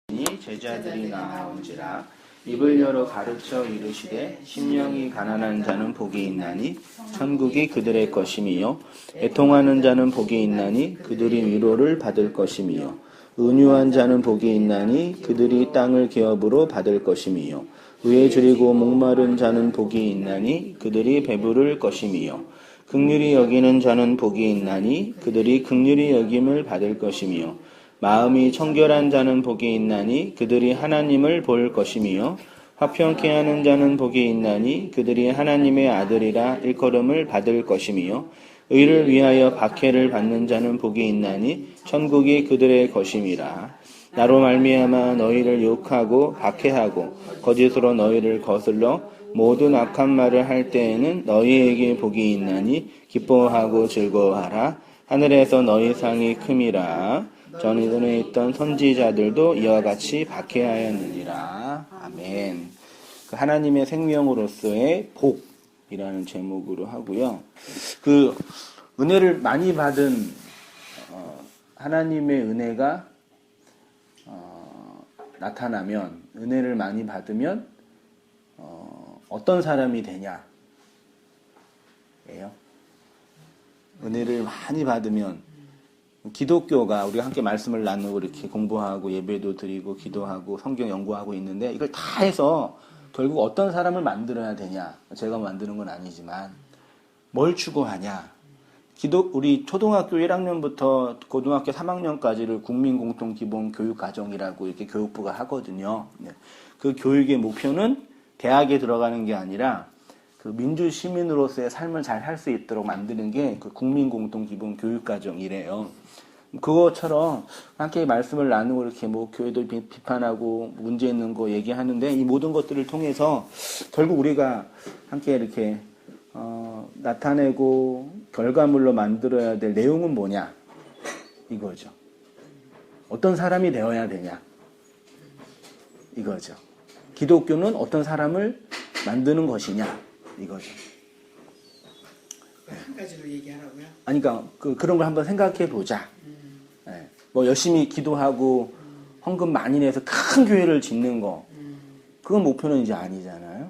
제자들이 나아온지라 입을 열어 가르쳐 이르시되 심령이 가난한 자는 복이 있나니 천국이 그들의 것임이요 애통하는 자는 복이 있나니 그들이 위로를 받을 것임이요 은유한 자는 복이 있나니 그들이 땅을 기업으로 받을 것임이요 의에 줄이고 목마른 자는 복이 있나니 그들이 배부를 것임이요 긍휼히 여기는 자는 복이 있나니 그들이 긍휼히 여김을 받을 것임이요 마음이 청결한 자는 복이 있나니 그들이 하나님을 볼 것임이요 화평케 하는 자는 복이 있나니 그들이 하나님의 아들이라 일컬음을 받을 것임이요 의를 위하여 박해를 받는 자는 복이 있나니 천국이 그들의 것임이라 나로 말미암아 너희를 욕하고 박해하고 거짓으로 너희를 거슬러 모든 악한 말을 할 때에는 너희에게 복이 있나니 기뻐하고 즐거워하라 하늘에서 너희 상이 큼이라 전에 있던 선지자들도 이와 같이 박해하였느니라. 아멘. 그 하나님의 생명으로서의 복이라는 제목으로 하고요. 그 은혜를 많이 받은 하나님의 은혜가 나타나면 은혜를 많이 받으면 어떤 사람이 되냐? 예요. 은혜를 많이 받으면 기독교가 우리가 함께 말씀을 나누고 이렇게 공부하고 예배도 드리고 기도하고 성경 연구하고 있는데 이걸 다 해서 결국 어떤 사람을 만들어야 되냐? 제가 만드는 건 아니지만 뭘 추구하냐? 우리 초등학교 1학년부터 고등학교 3학년까지를 국민공통기본교육과정이라고 이렇게 교육부가 하거든요. 그 교육의 목표는 대학에 들어가는 게 아니라 그 민주 시민으로서의 삶을 잘 할 수 있도록 만드는 게 그 국민공통기본교육과정이래요. 그것처럼 함께 말씀을 나누고 이렇게 뭐 교회도 비판하고 문제 있는 거 얘기하는데 이 모든 것들을 통해서 결국 우리가 함께 이렇게 나타내고 결과물로 만들어야 될 내용은 뭐냐 이거죠. 어떤 사람이 되어야 되냐 이거죠. 기독교는 어떤 사람을 만드는 것이냐 이거죠. 한 가지로 얘기하라고요? 아니, 그러니까 그런 걸 한번 생각해 보자. 네. 뭐 열심히 기도하고 헌금 많이 내서 큰 교회를 짓는 거, 그건 목표는 이제 아니잖아요.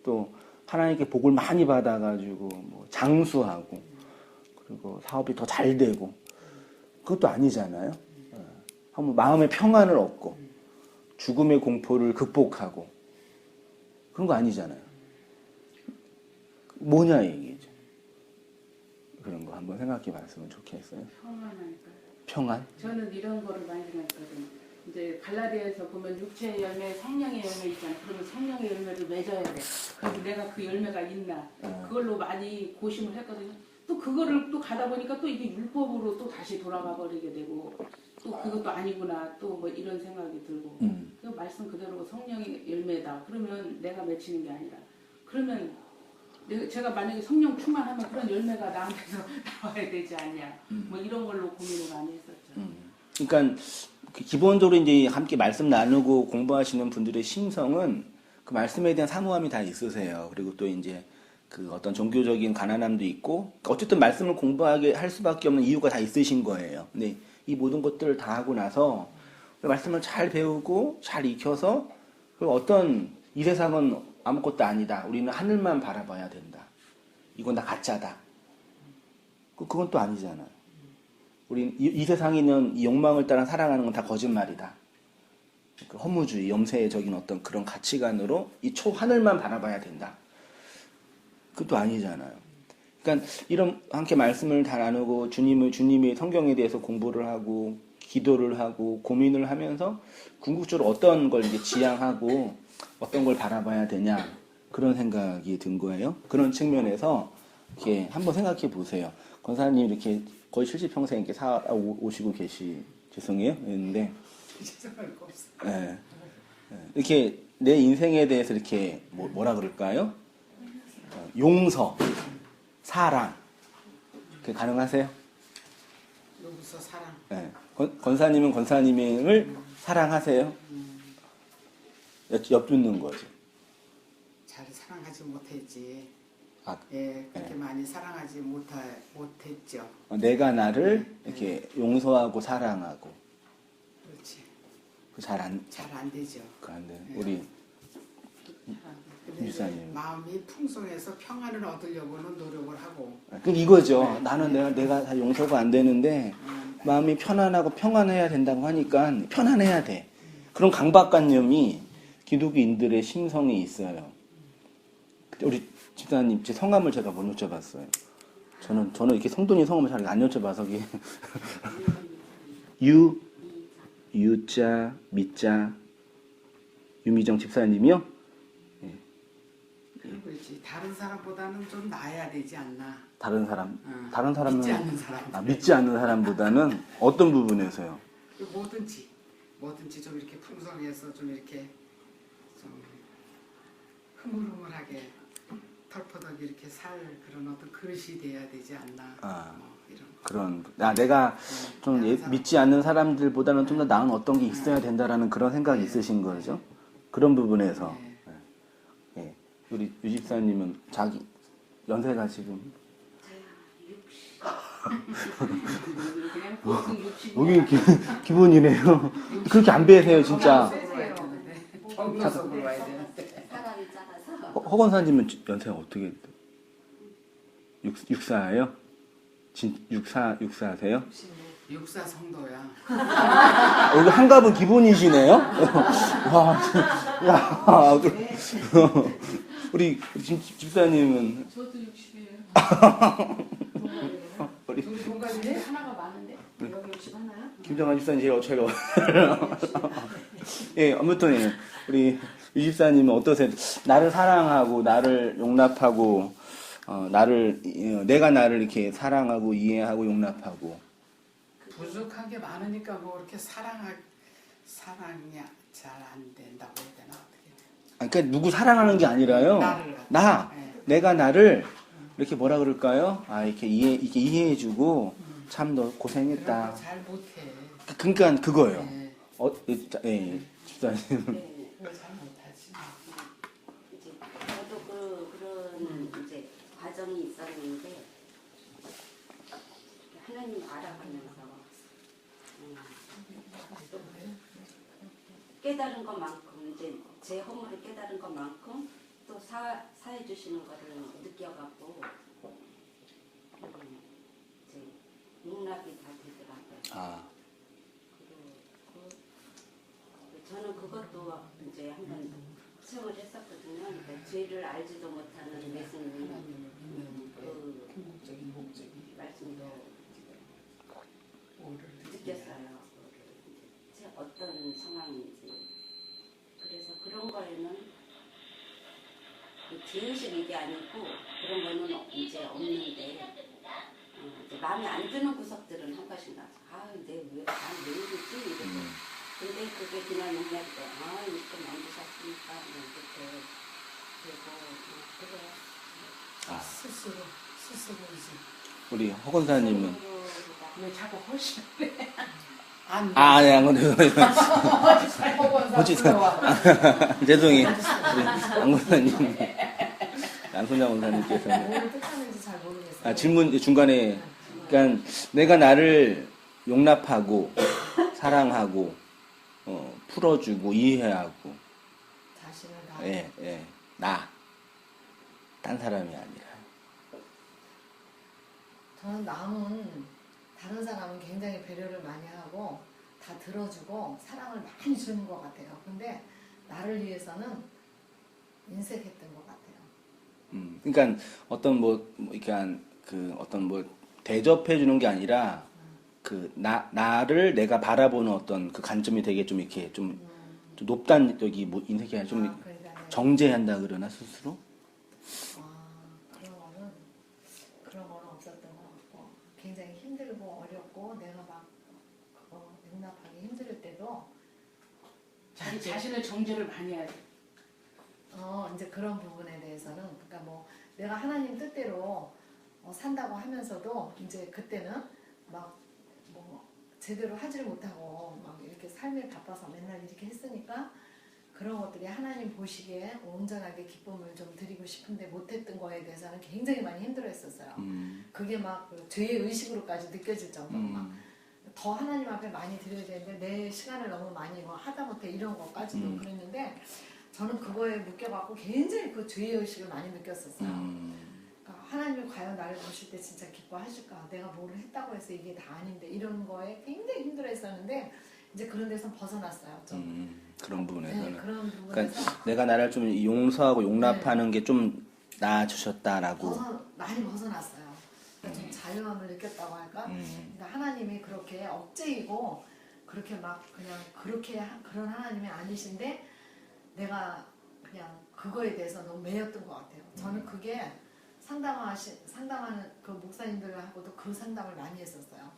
또 하나님께 복을 많이 받아가지고 뭐 장수하고 그리고 사업이 더 잘 되고 그것도 아니잖아요. 한번 마음의 평안을 얻고 죽음의 공포를 극복하고 그런 거 아니잖아요. 뭐냐 얘기죠. 그런 거 한번 생각해 봤으면 좋겠어요. 평안하니까요. 평안? 저는 이런 거를 많이 생각했거든요. 이제 갈라디아에서 보면 육체의 열매, 성령의 열매 있잖아요. 그러면 성령의 열매를 맺어야 돼. 그래서 내가 그 열매가 있나 그걸로 많이 고심을 했거든요. 또 그거를 또 가다 보니까 또 이게 율법으로 또 다시 돌아가 버리게 되고 또 그것도 아니구나 또 뭐 이런 생각이 들고 그 말씀 그대로 성령의 열매다. 그러면 내가 맺히는 게 아니라 그러면 제가 만약에 성령 충만하면 그런 열매가 나한테서 나와야 되지 않냐. 뭐 이런 걸로 고민을 많이 했었죠. 그러니까 기본적으로 이제 함께 말씀 나누고 공부하시는 분들의 심성은 그 말씀에 대한 사모함이 다 있으세요. 그리고 또 이제 그 어떤 종교적인 가난함도 있고 어쨌든 말씀을 공부하게 할 수밖에 없는 이유가 다 있으신 거예요. 근데 이 모든 것들을 다 하고 나서 말씀을 잘 배우고 잘 익혀서 그리고 어떤 이 세상은 아무것도 아니다. 우리는 하늘만 바라봐야 된다. 이건 다 가짜다. 그건 또 아니잖아요. 우리 이 세상에 있는 이 욕망을 따라 살아가는 건 다 거짓말이다. 그 허무주의, 염세적인 어떤 그런 가치관으로 이 초하늘만 바라봐야 된다. 그것도 아니잖아요. 그러니까 이런 함께 말씀을 다 나누고 주님의 성경에 대해서 공부를 하고 기도를 하고 고민을 하면서 궁극적으로 어떤 걸 이제 지향하고 어떤 걸 바라봐야 되냐 그런 생각이 든 거예요. 그런 측면에서 이렇게 한번 생각해 보세요. 권사님 이렇게 거의 70평생 이렇게 살아오시고 죄송해요. 했는데 네. 이렇게 내 인생에 대해서 이렇게 뭐라 그럴까요? 용서, 사랑 그게 가능하세요? 용서, 사랑. 네. 권사님은 권사님을 사랑하세요? 엿듣는 거죠. 잘 사랑하지 못했지. 아, 예, 그렇게 네. 많이 사랑하지 못했죠. 내가 나를 이렇게 용서하고 사랑하고 그렇지. 잘안 잘 안 되죠. 안 돼. 네. 우리 근데 일사님. 마음이 풍성해서 평안을 얻으려고는 노력을 하고. 그 이거죠. 네. 나는 내가 다 용서가 안 되는데 마음이 편안하고 평안해야 된다고 하니까 편안해야 돼. 그런 강박관념이 기독교인들의 심성에 있어요. 우리 집사님 제 성함을 제가 못 여쭤봤어요. 저는 이렇게 성도님 성함을 잘 안 여쭤봐서 이게 유자 미자 유미정 집사님이요? 그리고 이제 다른 사람보다는 좀 나아야 되지 않나. 다른 사람은 믿지 않는 사람. 믿지 않는 사람보다는 어떤 부분에서요? 뭐든지 좀 이렇게 풍성해서 좀 이렇게 좀 흐물흐물하게 털퍼덕 이렇게 살 그런 어떤 그릇이 돼야 되지 않나. 이런 거. 그런 내가 좀 다른 사람. 믿지 않는 사람들보다는 좀 더 나은 어떤 게 있어야 된다라는 그런 생각이 있으신 거죠? 그런 부분에서 네. 예. 우리 유집사님은 자기 연세가 지금 그냥 보통 60. 여기 기분이네요. 그렇게 안 배세요 진짜. 정석으로 와야 되는데. 사람이 작아서 허건사님은 연세가 어떻게 64예요? 64세요? 육사 성도야. 여기 한갑은 기본이시네요? 와, 야, 우리 집사님은 저도 60이에요. 우리 둘이 동갑이네? 하나가 많은데. 여기 60 하나요? 김정환 집사님 제가 예, 아무튼 예, 우리 유 집사님은 어떠세요? 나를 사랑하고 나를 용납하고 내가 나를 이렇게 사랑하고 이해하고 용납하고 부족한 게 많으니까 뭐 이렇게 사랑이 잘 안 된다고 해야 되나 어떻게? 그러니까 누구 사랑하는 게 아니라요. 나를. 네. 내가 나를 이렇게 뭐라 그럴까요? 이렇게 이해해주고 참 너 고생했다. 잘 못해. 그러니까 그거예요. 네. 예, 집사님. 네. 그걸 잘 못하지. 이제 저도 그런 이제 과정이 있었는데 하나님 알아가면서 깨달은 것만큼 이제 제 허물을 깨달은 것만큼 또 사해 주시는 거를 느껴갖고 이제 용납이 다 되더라고요. 그리고 저는 그것도 이제 한번 체험을 했었거든요. 그러니까 죄를 알지도 못하는 예수님 하나님을 믿는 그 궁극적인 목적이 말씀도 뭐를 느꼈어요. 제 어떤 상황인지. 그래서 그런 거에는 죄의식 이게 아니고 그런 거는 이제 없는데 이제 마음에 안 드는 구석들은 한 번씩 나서 내왜 이러지 이러고 근데 그게 그냥 용납이 돼. 이렇게 만드셨으니까 이렇게 되고 그래요. 스스로 이제 우리 허건사님은 왜 자꾸 훨씬 안 네, 안 건드려요. 허지사 죄송해요. 안 권사님, 안소장 권사님께서는 뭐를 뜻하는지 잘 모르겠어요. 질문 중간에 그러니까 내가 나를 용납하고 사랑하고 풀어주고 이해하고 자신을 다. 딴 사람이 아니라. 저는 남은 다른 사람은 굉장히 배려를 많이 하고 다 들어주고 사랑을 많이 주는 것 같아요. 근데 나를 위해서는 인색했던 것 같아요. 그러니까 어떤 대접해 주는 게 아니라 나를 내가 바라보는 어떤 그 관점이 되게 좀 이렇게 좀 높단 여기 뭐 인색이 아니라 좀 그러니까 정제한다 그러나 스스로. 그런 거는 없었던 것 같고 굉장히 힘들고 어렵고 내가 막 그거 용납하기 힘들 때도 자신을 정죄를 많이 해야 돼. 이제 그런 부분에 대해서는 그러니까 뭐 내가 하나님 뜻대로 산다고 하면서도 이제 그때는 막 뭐 제대로 하지를 못하고 막 이렇게 삶에 바빠서 맨날 이렇게 했으니까 그런 것들이 하나님 보시기에 온전하게 기쁨을 좀 드리고 싶은데 못했던 거에 대해서는 굉장히 많이 힘들어했었어요. 그게 막 그 죄의 의식으로까지 느껴질 정도로 막 더 하나님 앞에 많이 드려야 되는데 내 시간을 너무 많이 뭐 하다못해 이런 것까지도 그랬는데 저는 그거에 묶여갖고 굉장히 그 죄의식을 많이 느꼈었어요. 그러니까 하나님이 과연 나를 보실 때 진짜 기뻐하실까? 내가 뭐를 했다고 해서 이게 다 아닌데 이런 거에 굉장히 힘들어했었는데 이제 그런 데서 벗어났어요. 좀. 그런 부분에서는. 네, 그런 부분에서 그러니까 내가 나를 좀 용서하고 용납하는 게 좀 나아지셨다라고. 많이 벗어났어요. 그러니까 좀 자유함을 느꼈다고 할까? 그러니까 하나님이 그렇게 억제이고 그렇게 막 그냥 그렇게 그런 하나님이 아니신데 내가 그냥 그거에 대해서 너무 매였던 것 같아요. 저는 그게 상담하는 그 목사님들하고도 그 상담을 많이 했었어요.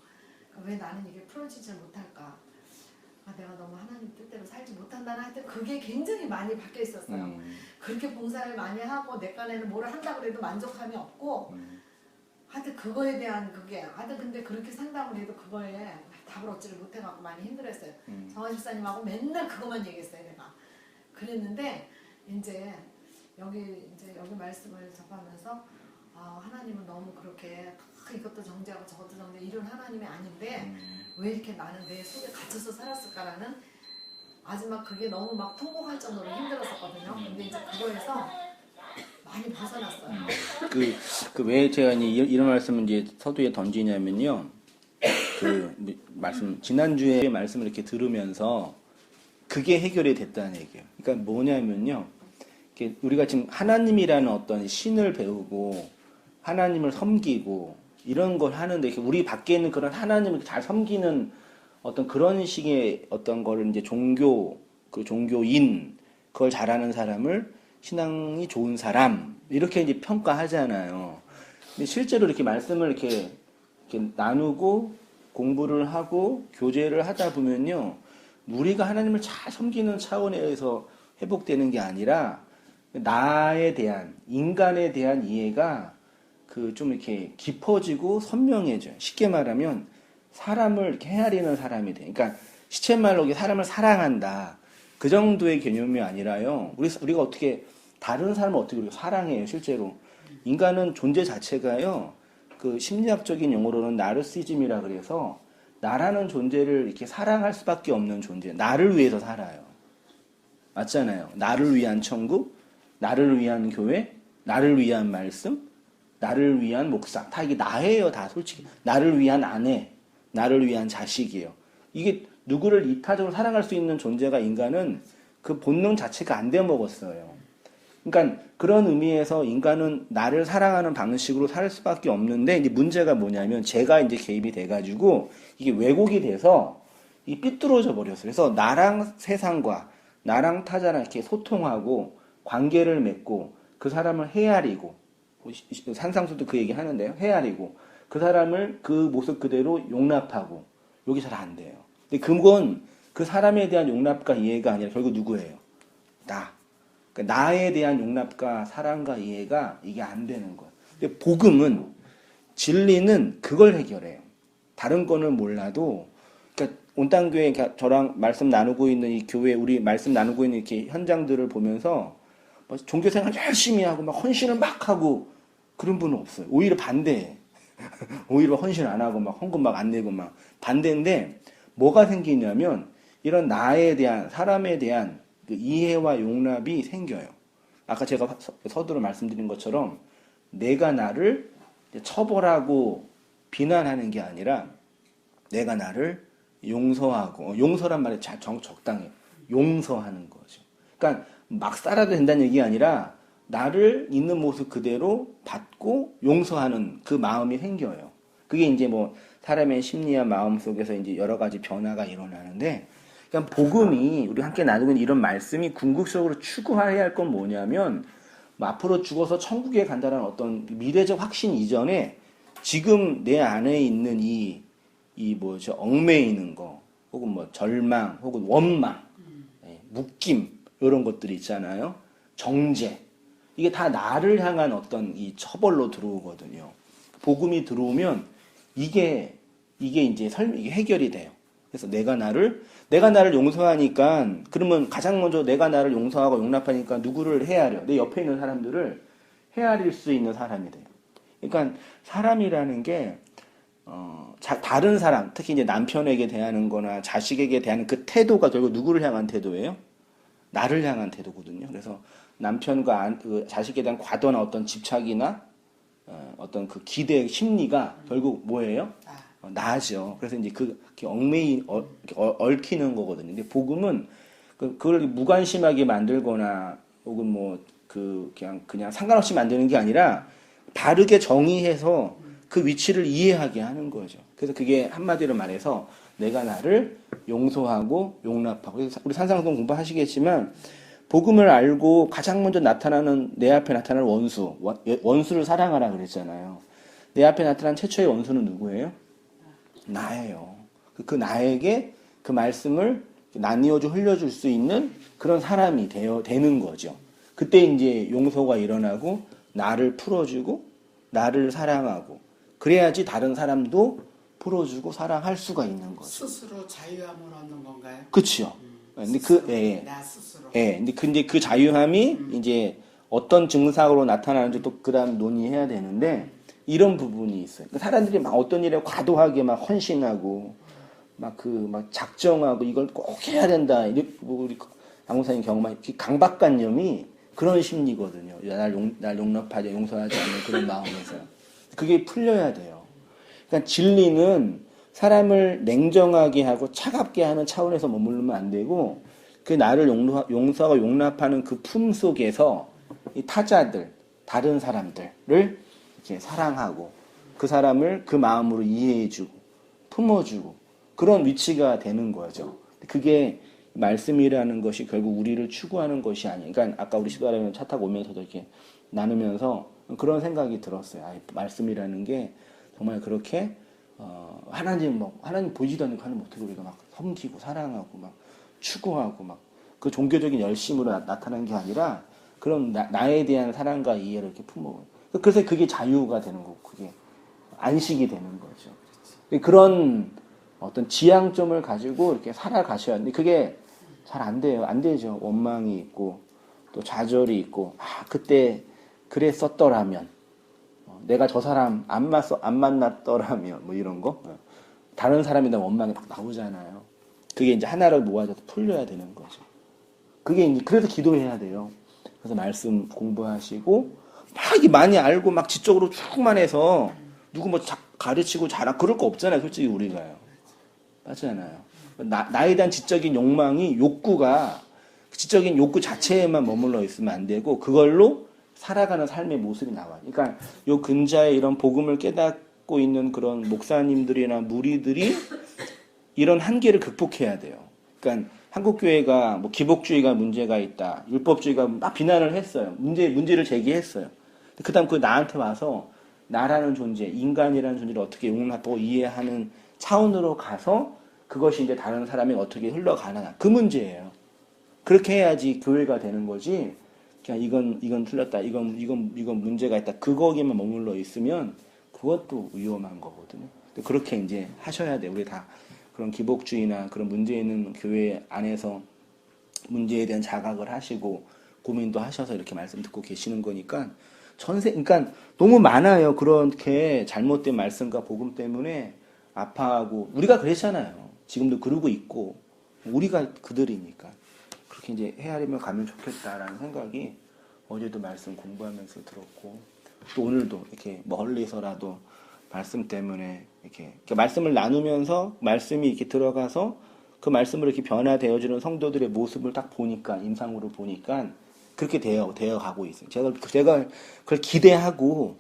그러니까 왜 나는 이게 풀어지지 못할까? 아, 내가 너무 하나님 뜻대로 살지 못한다는 하여튼 그게 굉장히 많이 바뀌어 있었어요. 그렇게 봉사를 많이 하고 내 깐에는 뭐를 한다고 해도 만족함이 없고 하여튼 그거에 대한 그게 하여튼 근데 그렇게 상담을 해도 그거에 답을 얻지를 못해갖고 많이 힘들었어요. 정화 집사님하고 맨날 그것만 얘기했어요. 내가 그랬는데 이제 여기 말씀을 접하면서 아, 하나님은 너무 그렇게 이것도 정죄하고 저것도 정죄 이런 하나님이 아닌데 왜 이렇게 나는 내 속에 갇혀서 살았을까라는 마지막 그게 너무 막 통곡할 정도로 힘들었었거든요. 근데 이제 그거에서 많이 벗어났어요. 왜 제가 이런 말씀을 이제 서두에 던지냐면요. 지난주에 말씀을 이렇게 들으면서 그게 해결이 됐다는 얘기예요. 그러니까 뭐냐면요. 우리가 지금 하나님이라는 어떤 신을 배우고 하나님을 섬기고 이런 걸 하는데 우리 밖에 있는 그런 하나님을 잘 섬기는 어떤 그런 식의 어떤 거를 이제 종교인 그걸 잘하는 사람을 신앙이 좋은 사람 이렇게 이제 평가하잖아요. 근데 실제로 이렇게 말씀을 이렇게 나누고 공부를 하고 교제를 하다 보면요. 우리가 하나님을 잘 섬기는 차원에서 회복되는 게 아니라 나에 대한 인간에 대한 이해가 좀 이렇게 깊어지고 선명해져요. 쉽게 말하면 사람을 이렇게 헤아리는 사람이 돼. 그러니까 시쳇말로 사람을 사랑한다. 그 정도의 개념이 아니라요. 우리가 어떻게 다른 사람을 어떻게 우리가 사랑해요, 실제로. 인간은 존재 자체가요. 그 심리학적인 용어로는 나르시즘이라 그래서 나라는 존재를 이렇게 사랑할 수밖에 없는 존재. 나를 위해서 살아요. 맞잖아요. 나를 위한 천국, 나를 위한 교회, 나를 위한 말씀, 나를 위한 목사. 다 이게 나예요, 다 솔직히. 나를 위한 아내, 나를 위한 자식이에요. 이게 누구를 이타적으로 사랑할 수 있는 존재가 인간은 그 본능 자체가 안 돼 먹었어요. 그러니까 그런 의미에서 인간은 나를 사랑하는 방식으로 살 수밖에 없는데 이제 문제가 뭐냐면 제가 이제 개입이 돼가지고 이게 왜곡이 돼서 이 삐뚤어져 버렸어요. 그래서 나랑 세상과 나랑 타자랑 이렇게 소통하고 관계를 맺고 그 사람을 헤아리고 산상수도 그 얘기 하는데요. 헤아리고 그 사람을 그 모습 그대로 용납하고 여기 잘 안 돼요. 근데 그건 그 사람에 대한 용납과 이해가 아니라 결국 누구예요? 나. 그러니까 나에 대한 용납과 사랑과 이해가 이게 안 되는 거예요. 근데 복음은 진리는 그걸 해결해요. 다른 거는 몰라도 그러니까 온땅교회 저랑 말씀 나누고 있는 이 교회 우리 말씀 나누고 있는 이렇게 현장들을 보면서 종교생활 열심히 하고 막 헌신을 막 하고 그런 분은 없어요. 오히려 반대해. 오히려 헌신 안 하고 막 헌금 막 안 내고 막 반대인데 뭐가 생기냐면 이런 나에 대한 사람에 대한 그 이해와 용납이 생겨요. 아까 제가 서두로 말씀드린 것처럼 내가 나를 처벌하고 비난하는 게 아니라 내가 나를 용서하고 용서란 말이 적당해. 용서하는 거죠. 그러니까 막 살아도 된다는 얘기가 아니라 나를 있는 모습 그대로 받고 용서하는 그 마음이 생겨요. 그게 이제 뭐 사람의 심리와 마음 속에서 이제 여러 가지 변화가 일어나는데, 그러니까 복음이 우리 함께 나누고 있는 이런 말씀이 궁극적으로 추구해야 할 건 뭐냐면, 뭐 앞으로 죽어서 천국에 간다는 어떤 미래적 확신 이전에 지금 내 안에 있는 이 얽매이는 거, 혹은 뭐 절망, 혹은 원망, 묶임, 이런 것들이 있잖아요. 정죄. 이게 다 나를 향한 어떤 이 처벌로 들어오거든요. 복음이 들어오면 이게 이제 이게 해결이 돼요. 그래서 내가 나를 용서하니까, 그러면 가장 먼저 내가 나를 용서하고 용납하니까 누구를 헤아려? 내 옆에 있는 사람들을 헤아릴 수 있는 사람이 돼요. 그러니까 사람이라는 게 다른 사람, 특히 이제 남편에게 대하는 거나 자식에게 대하는 그 태도가 결국 누구를 향한 태도예요? 나를 향한 태도거든요. 그래서 남편과 그 자식에 대한 과도한 어떤 집착이나 어떤 그 기대 심리가 결국 뭐예요? 나죠. 그래서 이제 그렇게 얽히는 거거든요. 근데 복음은 그걸 무관심하게 만들거나 혹은 뭐 그냥 상관없이 만드는 게 아니라 바르게 정의해서 그 위치를 이해하게 하는 거죠. 그래서 그게 한마디로 말해서 내가 나를 용서하고 용납하고. 우리 산상동 공부하시겠지만 복음을 알고 가장 먼저 나타나는 내 앞에 나타나는 원수를 사랑하라 그랬잖아요. 내 앞에 나타난 최초의 원수는 누구예요? 나예요. 그 나에게 그 말씀을 나뉘어주 흘려줄 수 있는 그런 사람이 되는 거죠. 그때 이제 용서가 일어나고 나를 풀어주고 나를 사랑하고 그래야지 다른 사람도 풀어주고 사랑할 수가 있는 거죠. 스스로 자유함을 얻는 건가요? 그렇죠. 근데 나 스스로. 근데 그 자유함이 이제 어떤 증상으로 나타나는지 또 그다음 논의해야 되는데 이런 부분이 있어요. 사람들이 막 어떤 일에 과도하게 막 헌신하고 막 작정하고 이걸 꼭 해야 된다. 우리 강무사님 경험한 강박관념이 그런 심리거든요. 날 용납하지 용서하지 않는 그런 마음에서 그게 풀려야 돼요. 그러니까 진리는 사람을 냉정하게 하고 차갑게 하는 차원에서 머무르면 안 되고 그 나를 용서하고 용납하는 그 품 속에서 이 타자들, 다른 사람들을 이렇게 사랑하고 그 사람을 그 마음으로 이해해주고 품어주고 그런 위치가 되는 거죠. 그게 말씀이라는 것이 결국 우리를 추구하는 것이 아니에요. 그러니까 아까 우리 시도하려면 차 타고 오면서도 이렇게 나누면서 그런 생각이 들었어요. 말씀이라는 게 정말 그렇게 하나님 보이지도 않는 하나님 어떻게 우리가 막 섬기고 사랑하고 막 추구하고 막 그 종교적인 열심으로 나타난 게 아니라 그런 나에 대한 사랑과 이해를 이렇게 품어. 그래서 그게 자유가 되는 거고 그게 안식이 되는 거죠. 그런 어떤 지향점을 가지고 이렇게 살아가셔야 하는데 그게 잘 안 돼요. 안 되죠. 원망이 있고 또 좌절이 있고 그때 그랬었더라면 내가 저 사람 안 만났더라면 뭐 이런 거 다른 사람에 대한 원망이 막 나오잖아요. 그게 이제 하나를 모아져서 풀려야 되는 거죠. 그게 이제 그래서 기도해야 돼요. 그래서 말씀 공부하시고 막 많이 알고 막 지적으로 쭉만 해서 누구 뭐 가르치고 잘하고 그럴 거 없잖아요. 솔직히 우리가요. 맞잖아요. 나에 대한 지적인 욕망이 욕구가 지적인 욕구 자체에만 머물러 있으면 안 되고 그걸로 살아가는 삶의 모습이 나와요. 그러니까 요 근자에 이런 복음을 깨닫고 있는 그런 목사님들이나 무리들이 이런 한계를 극복해야 돼요. 그러니까 한국 교회가 뭐 기복주의가 문제가 있다, 율법주의가 막 비난을 했어요. 문제를 제기했어요. 그다음 그 나한테 와서 나라는 존재, 인간이라는 존재를 어떻게 용납하고 이해하는 차원으로 가서 그것이 이제 다른 사람이 어떻게 흘러가느냐 그 문제예요. 그렇게 해야지 교회가 되는 거지. 그냥 이건 틀렸다, 이건 문제가 있다. 그거기만 머물러 있으면 그것도 위험한 거거든요. 그렇게 이제 하셔야 돼. 우리 다 그런 기복주의나 그런 문제 있는 교회 안에서 문제에 대한 자각을 하시고 고민도 하셔서 이렇게 말씀 듣고 계시는 거니까 그러니까 너무 많아요. 그렇게 잘못된 말씀과 복음 때문에 아파하고 우리가 그랬잖아요. 지금도 그러고 있고 우리가 그들이니까 그렇게 이제 헤아리며 가면 좋겠다라는 생각이 어제도 말씀 공부하면서 들었고 또 오늘도 이렇게 멀리서라도 말씀 때문에 이렇게 말씀을 나누면서 말씀이 이렇게 들어가서 그 말씀으로 이렇게 변화되어지는 성도들의 모습을 딱 보니까 임상으로 보니까 그렇게 되어 가고 있어요. 제가 그걸 기대하고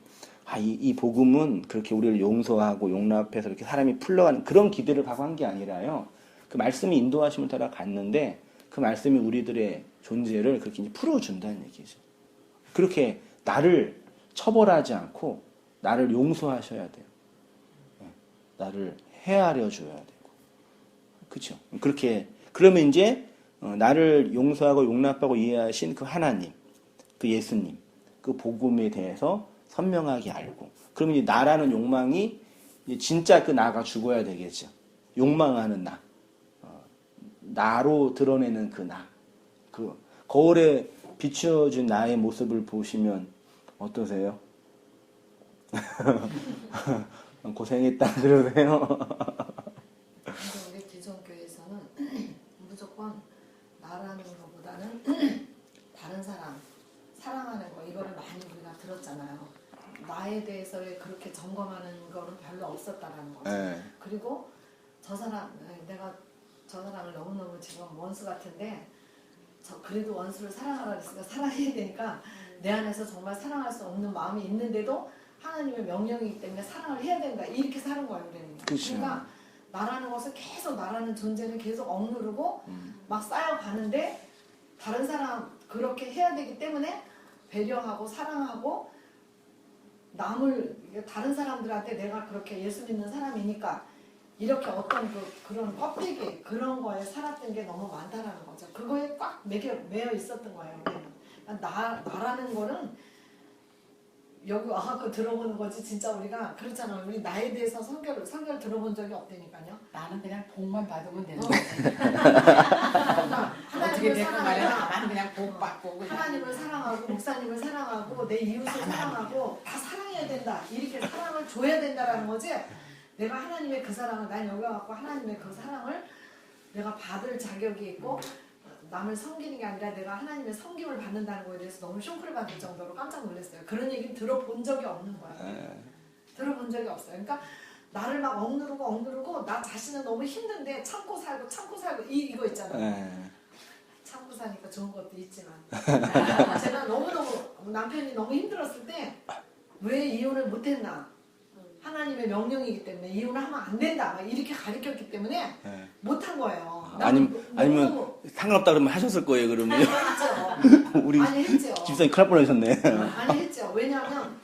이 복음은 그렇게 우리를 용서하고 용납해서 이렇게 사람이 풀러가는 그런 기대를 갖고 한 게 아니라요. 그 말씀이 인도하심을 따라 갔는데 그 말씀이 우리들의 존재를 그렇게 이제 풀어준다는 얘기죠. 그렇게 나를 처벌하지 않고 나를 용서하셔야 돼요. 나를 헤아려 줘야 되고. 그렇죠? 그렇게 그러면 이제 나를 용서하고 용납하고 이해하신 그 하나님, 그 예수님, 그 복음에 대해서 선명하게 알고 그러면 이제 나라는 욕망이 진짜 그 나가 죽어야 되겠죠. 욕망하는 나. 나로 드러내는 그 나. 그 거울에 비추어준 나의 모습을 보시면 어떠세요? 고생했다 그러세요. 근데 우리 기존 교회에서는 무조건 나라는 것보다는 다른 사람 사랑하는 거 이거를 많이 우리가 들었잖아요. 나에 대해서 그렇게 점검하는 거는 별로 없었다라는 거죠. 네. 그리고 저 사람 내가 저 사람을 너무너무 지금 원수 같은데 그래도 원수를 사랑하라 그랬으니까 사랑해야 되니까 내 안에서 정말 사랑할 수 없는 마음이 있는데도 하나님의 명령이기 때문에 사랑을 해야 된다 이렇게 사는 거예요 우리는. 그쵸. 그러니까 나라는 것을 계속 나라는 존재는 계속 억누르고 막 쌓여가는데 다른 사람 그렇게 해야 되기 때문에 배려하고 사랑하고 남을 다른 사람들한테 내가 그렇게 예수 믿는 사람이니까 이렇게 어떤 그런 껍데기 그런 거에 살았던 게 너무 많다라는 거죠. 그거에 꽉 매여 있었던 거예요. 우리는. 나라는 거는 여기 와서 들어보는 거지 진짜 우리가 그렇잖아요. 우리 나에 대해서 설교를 들어본 적이 없다니까요. 나는 그냥 복만 받으면 되는 어. 거지. 그러니까 어떻게 하나님을 될까 말이야. 사랑하고 나는 그냥 복 받고 그냥. 하나님을 사랑하고 목사님을 사랑하고 내 이웃을 사랑하고 다 사랑해야 된다. 이렇게 사랑을 줘야 된다라는 거지. 내가 하나님의 그 사랑을 난 여기 와갖고 하나님의 그 사랑을 내가 받을 자격이 있고 남을 섬기는 게 아니라 내가 하나님의 섬김을 받는다는 거에 대해서 너무 쇼크를 받을 정도로 깜짝 놀랐어요. 그런 얘기는 들어본 적이 없는 거예요. 들어본 적이 없어요. 그러니까 나를 막 억누르고 나 자신은 너무 힘든데 참고 살고 이거 있잖아요. 참고 사니까 좋은 것도 있지만 제가 너무너무 남편이 너무 힘들었을 때 왜 이혼을 못했나 하나님의 명령이기 때문에 이혼을 하면 안 된다 막 이렇게 가르쳤기 때문에 못한 거예요. 아니면 상관없다 그러면 하셨을 거예요 그러면. 했죠. 우리 많이 했죠. 집사님 큰일 날 뻔하셨네. 많이 했죠. 왜냐하면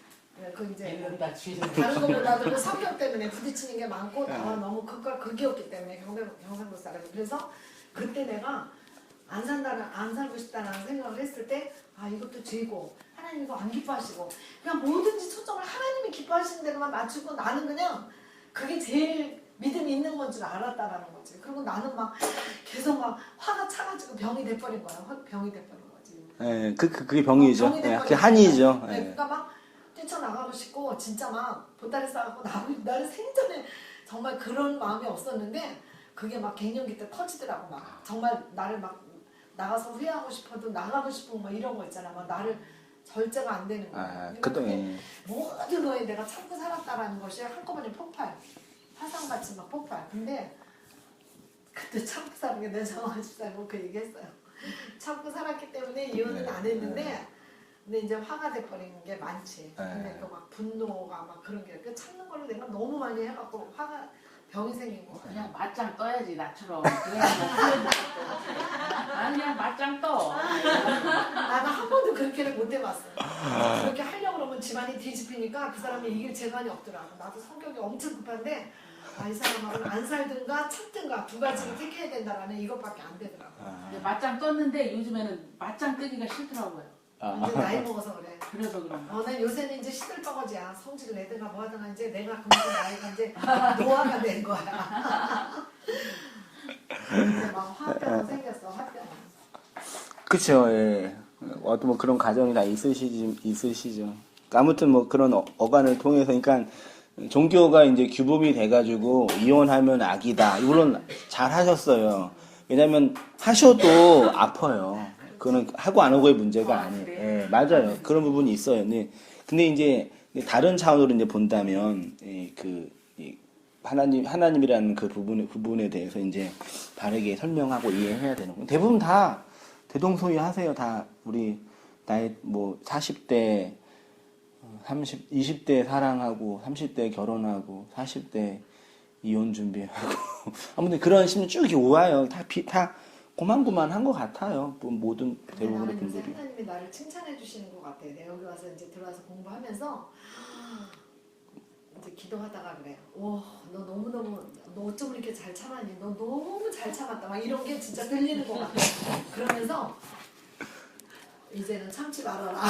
그 이제 이런다 주인. 다른 것보다도 그 성격 때문에 부딪히는 게 많고 나와 너무 극이었기 때문에 경상도 사람이. 그래서 그때 내가 안 살고 싶다는 생각을 했을 때 아 이것도 죄고 하나님 이거 안 기뻐하시고 그냥 뭐든지 초점을 하나님이 기뻐하시는 대로만 맞추고 나는 그냥 그게 제일 믿음이 있는 건 줄 알았다라는 거지. 그리고 나는 막 계속 막 화가 차가지고 병이 돼버린 거야. 병이 돼버린 거지. 네, 그게 병이죠. 병이 돼버린 그게 한이죠. 거야. 네, 그러니까 막 뛰쳐나가고 싶고 진짜 막 보따리 싸갖고 나는 생전에 정말 그런 마음이 없었는데 그게 막 갱년기 때 터지더라고. 막 정말 나를 막 나가서 후회하고 싶어도 나가고 싶고 막 이런 거 있잖아. 막 나를 절제가 안 되는 거야. 그때 모든 거에 내가 참고 살았다라는 것이 한꺼번에 폭발. 화상같이 막 폭발. 근데 그때 참고 사는 게 내 정화 집사님 그 얘기했어요. 참고 살았기 때문에 이혼은 안 했는데 근데 이제 화가 돼버린 게 많지. 근데 그 막 분노가 막 그런 게 참는 거를 내가 너무 많이 해갖고 화가 병이 생긴 거. 그냥 맞짱 떠야지 나처럼. 아니 그냥 맞짱 떠. 나는 한 번도 그렇게는 못 해봤어. 그렇게 하려고 그러면 집안이 뒤집히니까 그 사람이 이길 재간이 없더라고. 나도 성격이 엄청 급한데 이 사람하고는 안 살든가 참든가 두 가지를 택해야 된다라는 이것밖에 안 되더라고. 근데 맞짱 떴는데 요즘에는 맞짱 뜨기가 싫더라고요. 이제 나이 먹어서 그래. 그래서 그런 거. 난 요새는 이제 시들버거지야. 성질을 내든가 뭐 하든가 이제 내가 그만큼 나이가 이제 노화가 된 거야. 이제 막 화병 생겼어. 화병. 그쵸. 예. 어떤 뭐 그런 가정이 다 있으시죠. 아무튼 뭐 그런 어간을 통해서 그러니까 종교가 이제 규범이 돼가지고 이혼하면 악이다. 물론 잘 하셨어요. 왜냐면 하셔도 아파요. 그거는 하고 안 하고의 문제가 아니에요. 예, 맞아요. 그런 부분이 있어요. 네. 근데 이제 다른 차원으로 이제 본다면 하나님이라는 그 부분에 대해서 이제 바르게 설명하고 이해해야 되는 거예요. 대부분 다 대동소이하세요. 다 우리 나이 뭐 40대 20대 사랑하고 30대 결혼하고 40대 이혼 준비하고 아무튼 그런 심리 쭉 와요. 다 고만고만한 것 같아요. 모든 대부분의 분들이. 하나님이 나를 칭찬해 주시는 것 같아요. 내가 여기 와서 이제 들어와서 공부하면서 이제 기도하다가 그래요. 너 너무너무 너 어쩜 이렇게 잘 참았니? 너 너무 잘 참았다. 막 이런 게 진짜 들리는 것 같아요. 그러면서 이제는 참지 말아라.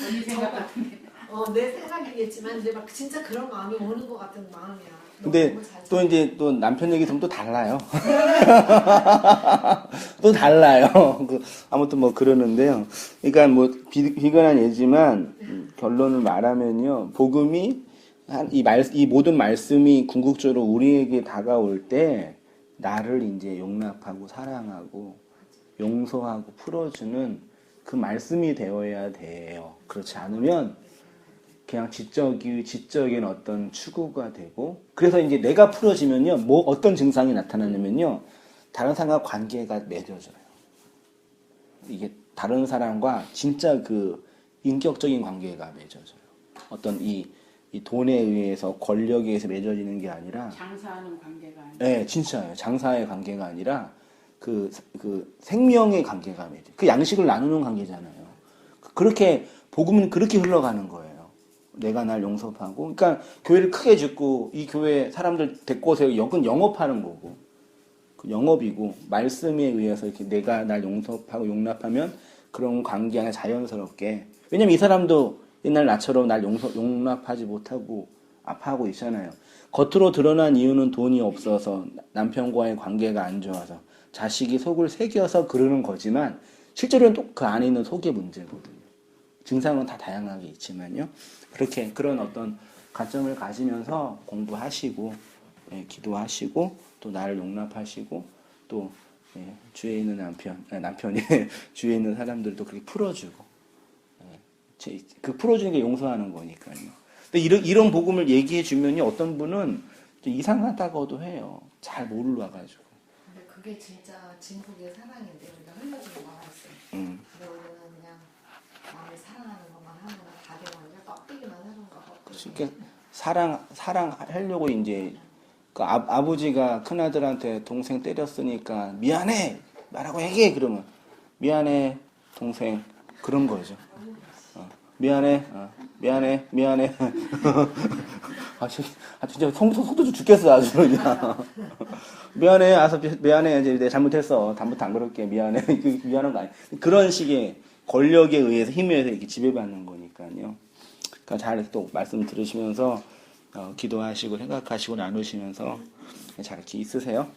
언니 생각 같은데. 내 생각이겠지만 이제 막 진짜 그런 마음이 오는 것 같은 마음이야. 근데 또 이제 또 남편 얘기 들으면 또 달라요. 또 달라요. 아무튼 뭐 그러는데요. 그러니까 뭐 비근한 예지만 결론을 말하면요. 복음이 이 모든 말씀이 궁극적으로 우리에게 다가올 때 나를 이제 용납하고 사랑하고 용서하고 풀어주는 그 말씀이 되어야 돼요. 그렇지 않으면 그냥 지적인 어떤 추구가 되고, 그래서 이제 내가 풀어지면요, 뭐 어떤 증상이 나타나냐면요, 다른 사람과 관계가 맺어져요. 이게 다른 사람과 진짜 그 인격적인 관계가 맺어져요. 어떤 이 돈에 의해서 권력에 의해서 맺어지는 게 아니라, 장사하는 관계가 아니라. 네, 진짜예요. 장사의 관계가 아니라 그 생명의 관계가 맺어요. 그 양식을 나누는 관계잖아요. 그렇게 복음은 그렇게 흘러가는 거예요. 내가 날 용서하고, 그러니까 교회를 크게 짓고 이 교회 사람들 데리고 오세요. 역은 영업하는 거고, 그 영업이고, 말씀에 의해서 이렇게 내가 날 용서하고 용납하면 그런 관계 안에 자연스럽게. 왜냐면 이 사람도 옛날 나처럼 날 용납하지 못하고 아파하고 있잖아요. 겉으로 드러난 이유는 돈이 없어서, 남편과의 관계가 안 좋아서, 자식이 속을 새겨서 그러는 거지만 실제로는 또 그 안에 있는 속의 문제거든요. 증상은 다 다양하게 있지만요. 그렇게 그런 어떤 관점을 가지면서 공부하시고, 예, 기도하시고, 또 나를 용납하시고, 또 예, 주위에 있는 남편이 주위에 있는 사람들도 그렇게 풀어주고, 예, 그 풀어주는 게 용서하는 거니까요. 근데 이런 복음을 얘기해 주면요, 어떤 분은 이상하다고도 해요. 잘 모르와가지고. 근데 그게 진짜 진국의 사랑인데 우리가 흘려주는 말씀. 근데 우리는 그냥 남을 사랑하는 것만 하면 다 되거든요. 껍데기만 하는 거. 그러니까 사랑하려고 이제 그 아버지가 큰아들한테 동생 때렸으니까 미안해 말하고 얘기해. 그러면 미안해 동생, 그런 거죠. 미안해 미안해 진짜 속도 죽겠어 아주 그냥. 미안해 미안해 이제 내가 잘못했어, 다음부터 안 그럴게, 미안해. 미안한 거 아니야. 그런 식의 권력에 의해서, 힘에 의해서 이렇게 지배받는 거니까요. 그러니까 잘 또 말씀 들으시면서 기도하시고 생각하시고 나누시면서 잘 이렇게 있으세요.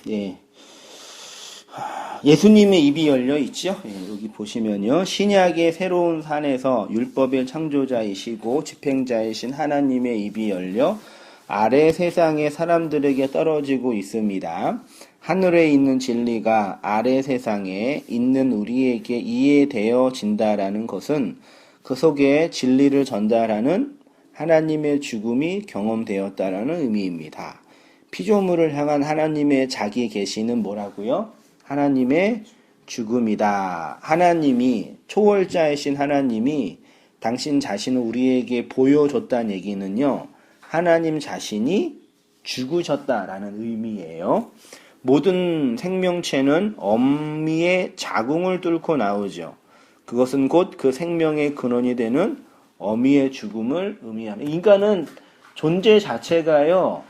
예. 예수님의 입이 열려 있죠. 예, 여기 보시면요, 신약의 새로운 산에서 율법의 창조자이시고 집행자이신 하나님의 입이 열려 아래 세상의 사람들에게 떨어지고 있습니다. 하늘에 있는 진리가 아래 세상에 있는 우리에게 이해되어진다라는 것은 그 속에 진리를 전달하는 하나님의 죽음이 경험되었다라는 의미입니다. 피조물을 향한 하나님의 자기 계시는 뭐라고요? 하나님의 죽음이다. 하나님이, 초월자이신 하나님이 당신 자신을 우리에게 보여줬다는 얘기는요, 하나님 자신이 죽으셨다라는 의미예요. 모든 생명체는 어미의 자궁을 뚫고 나오죠. 그것은 곧 그 생명의 근원이 되는 어미의 죽음을 의미합니다. 인간은 존재 자체가요,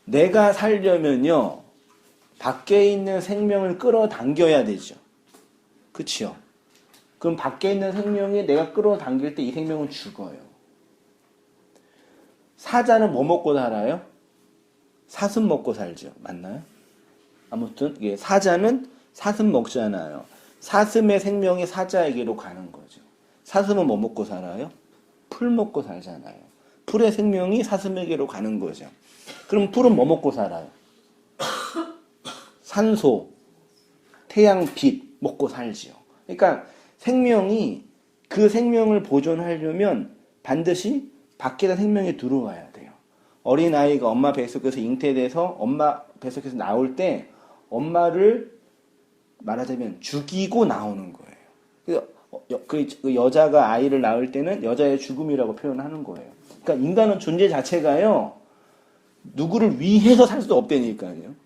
내가 살려면요, 밖에 있는 생명을 끌어당겨야 되죠. 그렇죠? 그럼 밖에 있는 생명이 내가 끌어당길 때 이 생명은 죽어요. 사자는 뭐 먹고 살아요? 사슴 먹고 살죠. 맞나요? 아무튼 사자는 사슴 먹잖아요. 사슴의 생명이 사자에게로 가는 거죠. 사슴은 뭐 먹고 살아요? 풀 먹고 살잖아요. 풀의 생명이 사슴에게로 가는 거죠. 그럼 풀은 뭐 먹고 살아요? 산소, 태양빛 먹고 살지요. 그러니까 생명이, 그 생명을 보존하려면 반드시 밖에다 생명이 들어와야 돼요. 어린아이가 엄마 뱃속에서 잉태돼서 엄마 뱃속에서 나올 때 엄마를 말하자면 죽이고 나오는 거예요. 그 여자가 아이를 낳을 때는 여자의 죽음이라고 표현하는 거예요. 그러니까 인간은 존재 자체가요, 누구를 위해서 살 수도 없다니까요.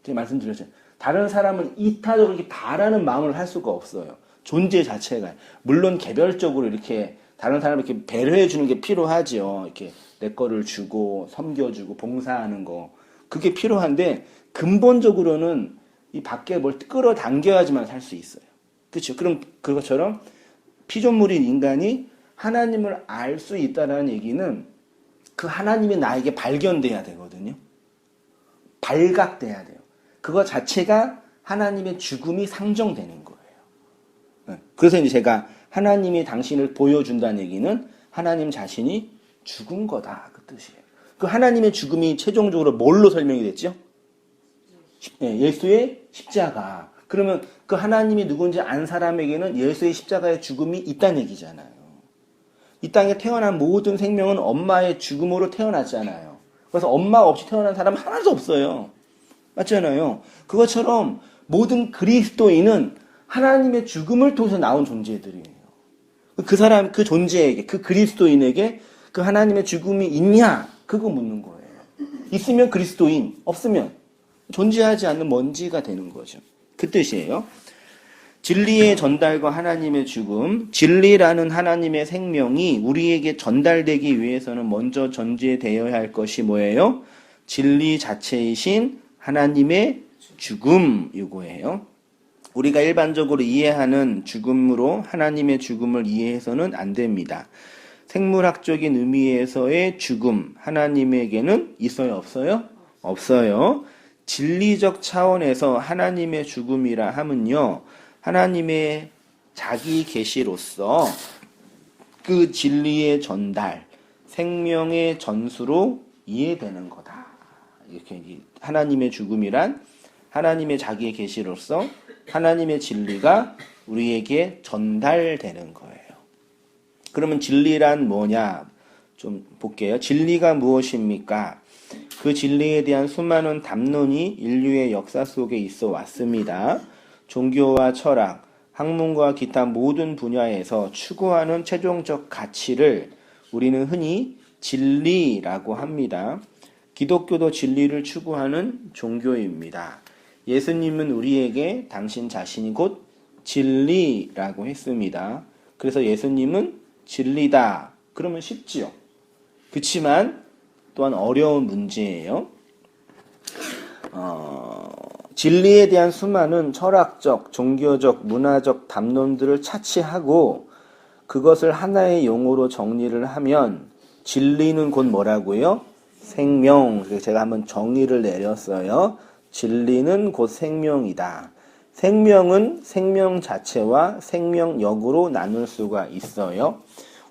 제가 말씀드렸죠. 다른 사람을 이타적으로 이렇게 바라는 마음을 할 수가 없어요. 존재 자체가. 물론 개별적으로 이렇게 다른 사람을 이렇게 배려해 주는 게 필요하죠. 이렇게 내 거를 주고 섬겨주고 봉사하는 거, 그게 필요한데 근본적으로는 이 밖에 뭘 끌어당겨야지만 살 수 있어요. 그렇죠? 그럼 그것처럼 피조물인 인간이 하나님을 알 수 있다는 얘기는 그 하나님이 나에게 발견돼야 되거든요. 발각돼야 돼요. 그거 자체가 하나님의 죽음이 상정되는 거예요. 그래서 이제 제가 하나님이 당신을 보여준다는 얘기는 하나님 자신이 죽은 거다. 그 뜻이에요. 그 하나님의 죽음이 최종적으로 뭘로 설명이 됐죠? 예수의 십자가. 그러면 그 하나님이 누군지 안 사람에게는 예수의 십자가의 죽음이 있다는 얘기잖아요. 이 땅에 태어난 모든 생명은 엄마의 죽음으로 태어났잖아요. 그래서 엄마 없이 태어난 사람은 하나도 없어요. 맞잖아요. 그것처럼 모든 그리스도인은 하나님의 죽음을 통해서 나온 존재들이에요. 그 사람, 그 존재에게, 그 그리스도인에게 그 하나님의 죽음이 있냐? 그거 묻는 거예요. 있으면 그리스도인, 없으면 존재하지 않는 먼지가 되는 거죠. 그 뜻이에요. 진리의 전달과 하나님의 죽음, 진리라는 하나님의 생명이 우리에게 전달되기 위해서는 먼저 전제되어야 할 것이 뭐예요? 진리 자체이신 하나님의 죽음, 이거예요. 우리가 일반적으로 이해하는 죽음으로 하나님의 죽음을 이해해서는 안 됩니다. 생물학적인 의미에서의 죽음, 하나님에게는 있어요, 없어요? 없어요. 진리적 차원에서 하나님의 죽음이라 하면요, 하나님의 자기 계시로서 그 진리의 전달, 생명의 전수로 이해되는 거다. 이렇게 하나님의 죽음이란 하나님의 자기의 계시로서 하나님의 진리가 우리에게 전달되는 거예요. 그러면 진리란 뭐냐? 좀 볼게요. 진리가 무엇입니까? 그 진리에 대한 수많은 담론이 인류의 역사 속에 있어 왔습니다. 종교와 철학, 학문과 기타 모든 분야에서 추구하는 최종적 가치를 우리는 흔히 진리라고 합니다. 기독교도 진리를 추구하는 종교입니다. 예수님은 우리에게 당신 자신이 곧 진리라고 했습니다. 그래서 예수님은 진리다. 그러면 쉽지요. 그렇지만 또한 어려운 문제예요. 진리에 대한 수많은 철학적, 종교적, 문화적 담론들을 차치하고 그것을 하나의 용어로 정리를 하면 진리는 곧 뭐라고요? 생명. 그래서 제가 한번 정의를 내렸어요. 진리는 곧 생명이다. 생명은 생명 자체와 생명력으로 나눌 수가 있어요.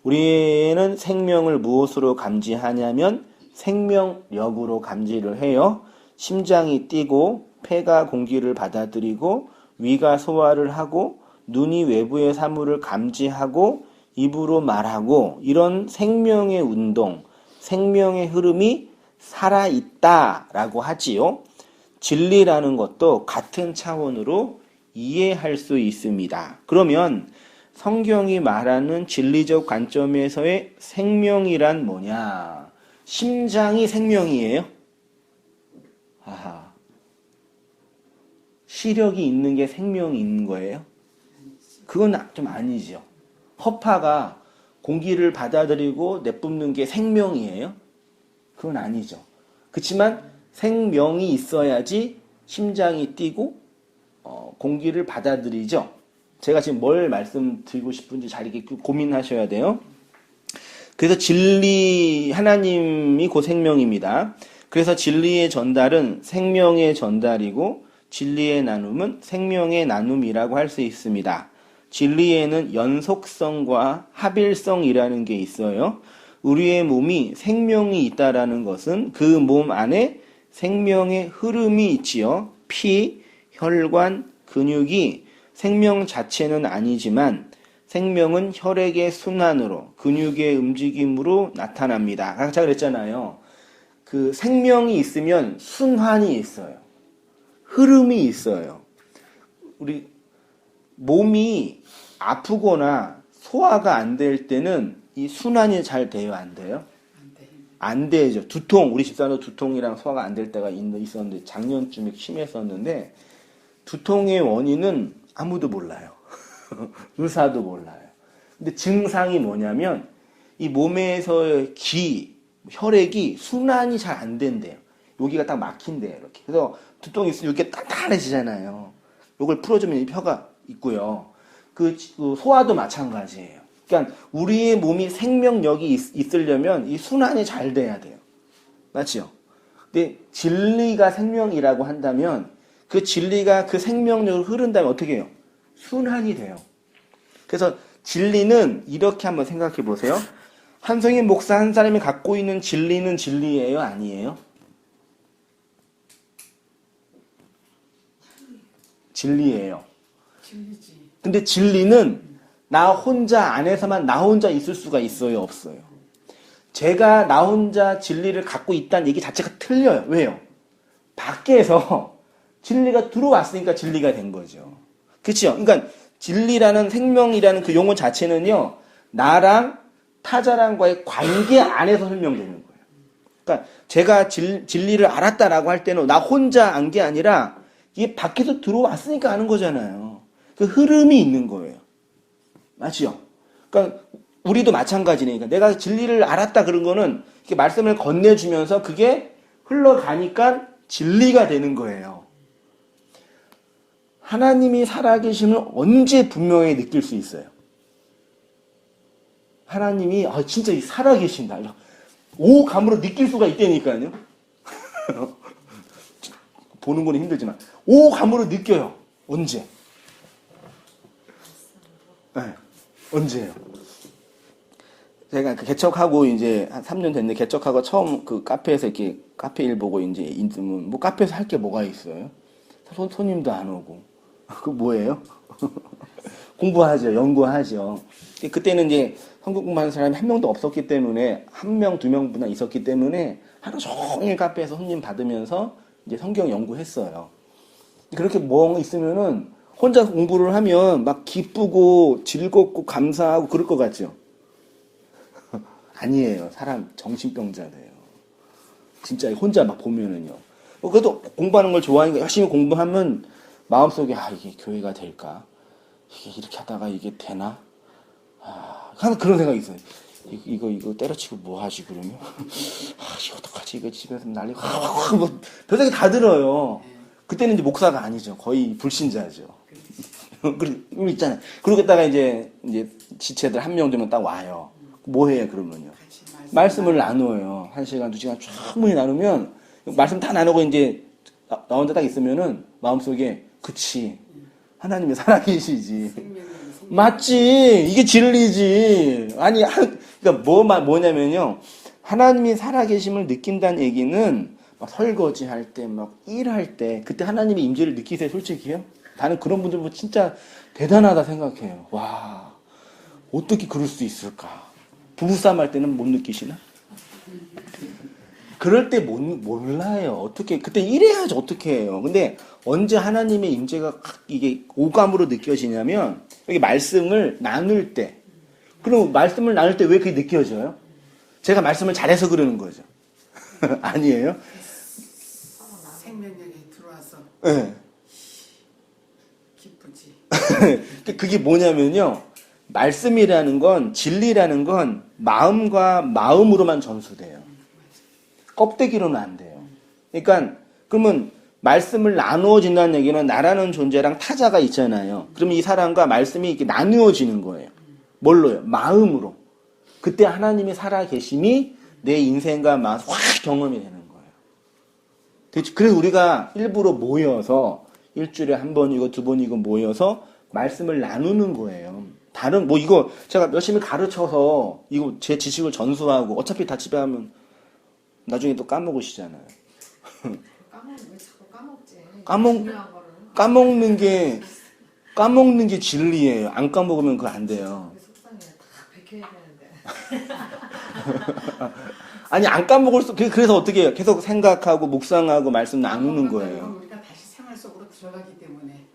우리는 생명을 무엇으로 감지하냐면 생명력으로 감지를 해요. 심장이 뛰고 폐가 공기를 받아들이고 위가 소화를 하고 눈이 외부의 사물을 감지하고 입으로 말하고 이런 생명의 운동, 생명의 흐름이 살아있다라고 하지요. 진리라는 것도 같은 차원으로 이해할 수 있습니다. 그러면 성경이 말하는 진리적 관점에서의 생명이란 뭐냐? 심장이 생명이에요? 아하. 시력이 있는 게 생명이 있는 거예요? 그건 좀 아니죠. 허파가 공기를 받아들이고 내뿜는 게 생명이에요? 그건 아니죠. 그렇지만 생명이 있어야지 심장이 뛰고 공기를 받아들이죠. 제가 지금 뭘 말씀드리고 싶은지 잘 이렇게 고민하셔야 돼요. 그래서 진리, 하나님이 곧 생명입니다. 그래서 진리의 전달은 생명의 전달이고 진리의 나눔은 생명의 나눔이라고 할 수 있습니다. 진리에는 연속성과 합일성이라는 게 있어요. 우리의 몸이 생명이 있다라는 것은 그 몸 안에 생명의 흐름이 있지요. 피, 혈관, 근육이 생명 자체는 아니지만 생명은 혈액의 순환으로 근육의 움직임으로 나타납니다. 아까 제가 그랬잖아요. 그 생명이 있으면 순환이 있어요. 흐름이 있어요. 우리 몸이 아프거나 소화가 안 될 때는 이 순환이 잘 돼요, 안 돼요? 안 되죠. 두통, 우리 집사람도 두통이랑 소화가 안 될 때가 있었는데 작년쯤에 심했었는데 두통의 원인은 아무도 몰라요. 의사도 몰라요. 근데 증상이 뭐냐면 이 몸에서의 혈액이 순환이 잘 안 된대요. 여기가 딱 막힌대요, 이렇게. 그래서 두통이 있으면 이렇게 단단해지잖아요. 이걸 풀어주면 이 혀가 있고요. 그 소화도 마찬가지예요. 그러니까 우리의 몸이 생명력이 있으려면 이 순환이 잘 돼야 돼요. 맞죠? 근데 진리가 생명이라고 한다면 그 진리가 그 생명력을 흐른다면 어떻게 해요? 순환이 돼요. 그래서 진리는 이렇게 한번 생각해 보세요. 한성인 목사 한 사람이 갖고 있는 진리는 진리예요? 아니에요? 진리예요. 진리지. 근데 진리는 나 혼자 안에서만 나 혼자 있을 수가 있어요? 없어요? 제가 나 혼자 진리를 갖고 있다는 얘기 자체가 틀려요. 왜요? 밖에서 진리가 들어왔으니까 진리가 된 거죠. 그렇죠? 그러니까 진리라는 생명이라는 그 용어 자체는요. 나랑 타자랑과의 관계 안에서 설명되는 거예요. 그러니까 제가 진리를 알았다라고 할 때는 나 혼자 안 게 아니라 이게 밖에서 들어왔으니까 아는 거잖아요. 그 흐름이 있는 거예요. 맞죠? 그러니까 우리도 마찬가지니까 내가 진리를 알았다 그런 거는 이렇게 말씀을 건네주면서 그게 흘러가니까 진리가 되는 거예요. 하나님이 살아계심을 언제 분명히 느낄 수 있어요? 하나님이 진짜 살아계신다. 오감으로 느낄 수가 있다니까요. 보는 거는 힘들지만 오감으로 느껴요. 언제? 네, 언제예요? 제가 그 개척하고 이제 한 3년 됐는데 개척하고 처음 그 카페에서 이렇게 카페 일 보고 이제 인증은 뭐 카페에서 할 게 뭐가 있어요? 손님도 안 오고 그 뭐예요? 공부하죠, 연구하죠. 그때는 이제 성경 공부하는 사람이 한 명도 없었기 때문에 한 명, 두 명분만 있었기 때문에 하루 종일 카페에서 손님 받으면서 이제 성경 연구했어요. 그렇게 뭐 있으면은 혼자 공부를 하면 막 기쁘고 즐겁고 감사하고 그럴 것 같죠? 아니에요. 사람 정신병자래요. 진짜 혼자 막 보면은요. 그래도 공부하는 걸 좋아하니까 열심히 공부하면 마음속에 이게 교회가 될까? 이게 이렇게 하다가 이게 되나? 하는 그런 생각이 있어요. 이거 때려치고 뭐 하지 그러면? 이거 어떡하지? 이거 집에서 난리 뭐 별생각이 다 들어요. 그때는 이제 목사가 아니죠. 거의 불신자죠. 그리고 있잖아요. 그러겠다가 이제 지체들 한 명 되면 딱 와요. 뭐 해요 그러면요? 말씀을 나누어요. 1시간, 2시간 충분히 나누면 말씀 다 나누고 이제 나 혼자 딱 있으면은 마음속에 그치 하나님이 살아계시지. 맞지. 이게 진리지. 아니 그러니까 뭐냐면요. 하나님이 살아계심을 느낀다는 얘기는 막 설거지 할 때 막 일할 때 그때 하나님의 임재를 느끼세요 솔직히요? 나는 그런 분들 보면 진짜 대단하다 생각해요. 와 어떻게 그럴 수 있을까? 부부싸움 할 때는 못 느끼시나? 그럴 때 몰라요. 어떻게 그때 이래야지 어떻게 해요. 근데 언제 하나님의 임재가 이게 오감으로 느껴지냐면 여기 말씀을 나눌 때. 그럼 말씀을 나눌 때 왜 그게 느껴져요? 제가 말씀을 잘해서 그러는 거죠. 아니에요? 생명력이 들어와서 네. 기쁘지. 그게 뭐냐면요. 말씀이라는 건 진리라는 건 마음과 마음으로만 전수돼요. 껍데기로는 안 돼요. 그러니까 그러면 말씀을 나누어진다는 얘기는 나라는 존재랑 타자가 있잖아요. 그러면 이 사람과 말씀이 이렇게 나누어지는 거예요. 뭘로요? 마음으로. 그때 하나님이 살아계심이 내 인생과 마음 확 경험이 되는 거예요. 그래서 우리가 일부러 모여서 일주일에 한 번이고 두 번이고 모여서 말씀을 나누는 거예요. 다른 이거 제가 열심히 가르쳐서 이거 제 지식을 전수하고 어차피 다 집에 하면 나중에 또 까먹으시잖아요. 왜 자꾸 까먹지? 중요한 거를. 까먹는 게 진리예요. 안 까먹으면 그거 안 돼요. 속상해. 다 베껴야 되는데. 아니 안 까먹을 수 그래서 어떻게 해요? 계속 생각하고 묵상하고 말씀 나누는 거예요. 우리가 다시 생활 속으로 들어가기 때문에 네.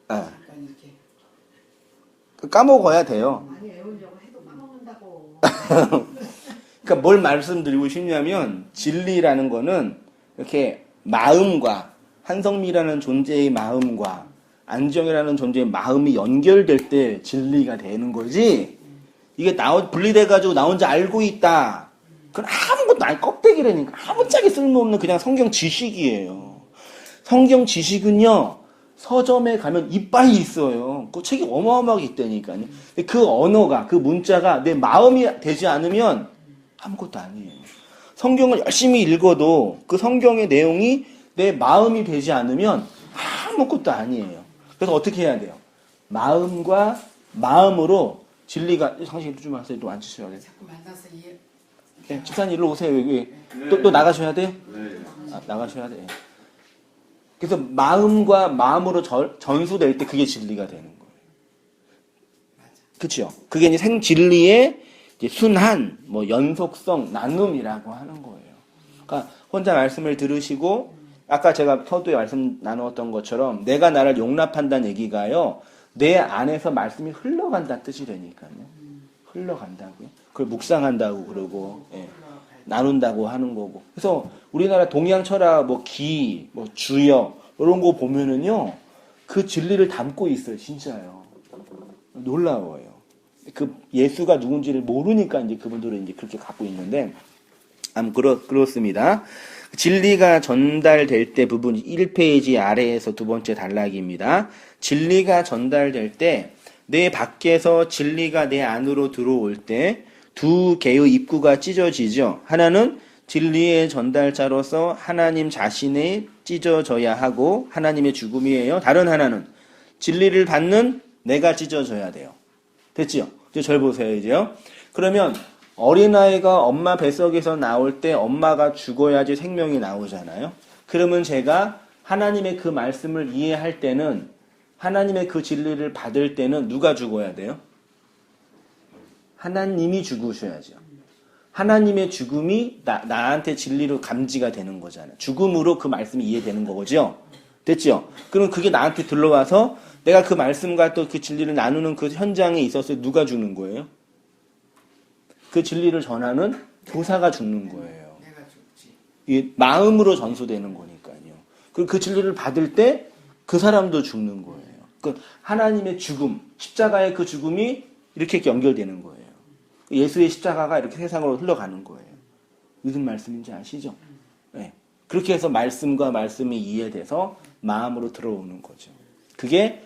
잠깐 이렇게 까먹어야 돼요. 많이 외우려고 해도 까먹는다고. 그러니까 뭘 말씀드리고 싶냐면 진리라는 거는 이렇게 마음과 한성미라는 존재의 마음과 안정이라는 존재의 마음이 연결될 때 진리가 되는 거지. 이게 분리돼가지고 나 혼자 알고 있다. 그건 아무것도 아니 껍데기라니까 아무짝에 쓸모없는 그냥 성경 지식이에요. 성경 지식은요 서점에 가면 이빨이 있어요. 그 책이 어마어마하게 있다니까요. 그 언어가 그 문자가 내 마음이 되지 않으면 아무것도 아니에요. 성경을 열심히 읽어도 그 성경의 내용이 내 마음이 되지 않으면 아무것도 아니에요. 그래서 어떻게 해야 돼요? 마음과 마음으로 진리가 당신 이리 좀 하세요. 또 앉으셔야 돼요. 자꾸 만나서 이해. 네, 집사님 일로 오세요. 여기 또 나가셔야 돼요? 나가셔야 돼요. 그래서 마음과 마음으로 전수될 때 그게 진리가 되는 거예요. 그렇죠? 그게 이제 생진리의 이제 순한 뭐 연속성 나눔이라고 하는 거예요. 그러니까 혼자 말씀을 들으시고 아까 제가 서두에 말씀 나누었던 것처럼 내가 나를 용납한다는 얘기가요. 내 안에서 말씀이 흘러간다 뜻이라니까요. 흘러간다고요. 그걸 묵상한다고 그러고 예. 나눈다고 하는 거고. 그래서 우리나라 동양 철학 뭐 기, 뭐 주여 이런 거 보면은요. 그 진리를 담고 있어요. 진짜요. 놀라워요. 그 예수가 누군지를 모르니까 이제 그분들은 이제 그렇게 갖고 있는데 그렇습니다. 진리가 전달될 때 부분 1페이지 아래에서 두 번째 단락입니다. 진리가 전달될 때 내 밖에서 진리가 내 안으로 들어올 때 두 개의 입구가 찢어지죠. 하나는 진리의 전달자로서 하나님 자신에 찢어져야 하고 하나님의 죽음이에요. 다른 하나는 진리를 받는 내가 찢어져야 돼요. 됐지요? 이제 절 보세요, 이제요. 그러면 어린아이가 엄마 뱃속에서 나올 때 엄마가 죽어야지 생명이 나오잖아요. 그러면 제가 하나님의 그 말씀을 이해할 때는 하나님의 그 진리를 받을 때는 누가 죽어야 돼요? 하나님이 죽으셔야죠. 하나님의 죽음이 나한테 진리로 감지가 되는 거잖아요. 죽음으로 그 말씀이 이해되는 거죠. 됐죠? 그럼 그게 나한테 들러와서 내가 그 말씀과 또 그 진리를 나누는 그 현장에 있어서 누가 죽는 거예요? 그 진리를 전하는 교사가 죽는 거예요. 내가 죽지. 이 마음으로 전수되는 거니까요. 그리고 그 진리를 받을 때 그 사람도 죽는 거예요. 그 하나님의 죽음, 십자가의 그 죽음이 이렇게 연결되는 거예요. 예수의 십자가가 이렇게 세상으로 흘러가는 거예요. 무슨 말씀인지 아시죠? 네. 그렇게 해서 말씀과 말씀이 이해돼서 마음으로 들어오는 거죠. 그게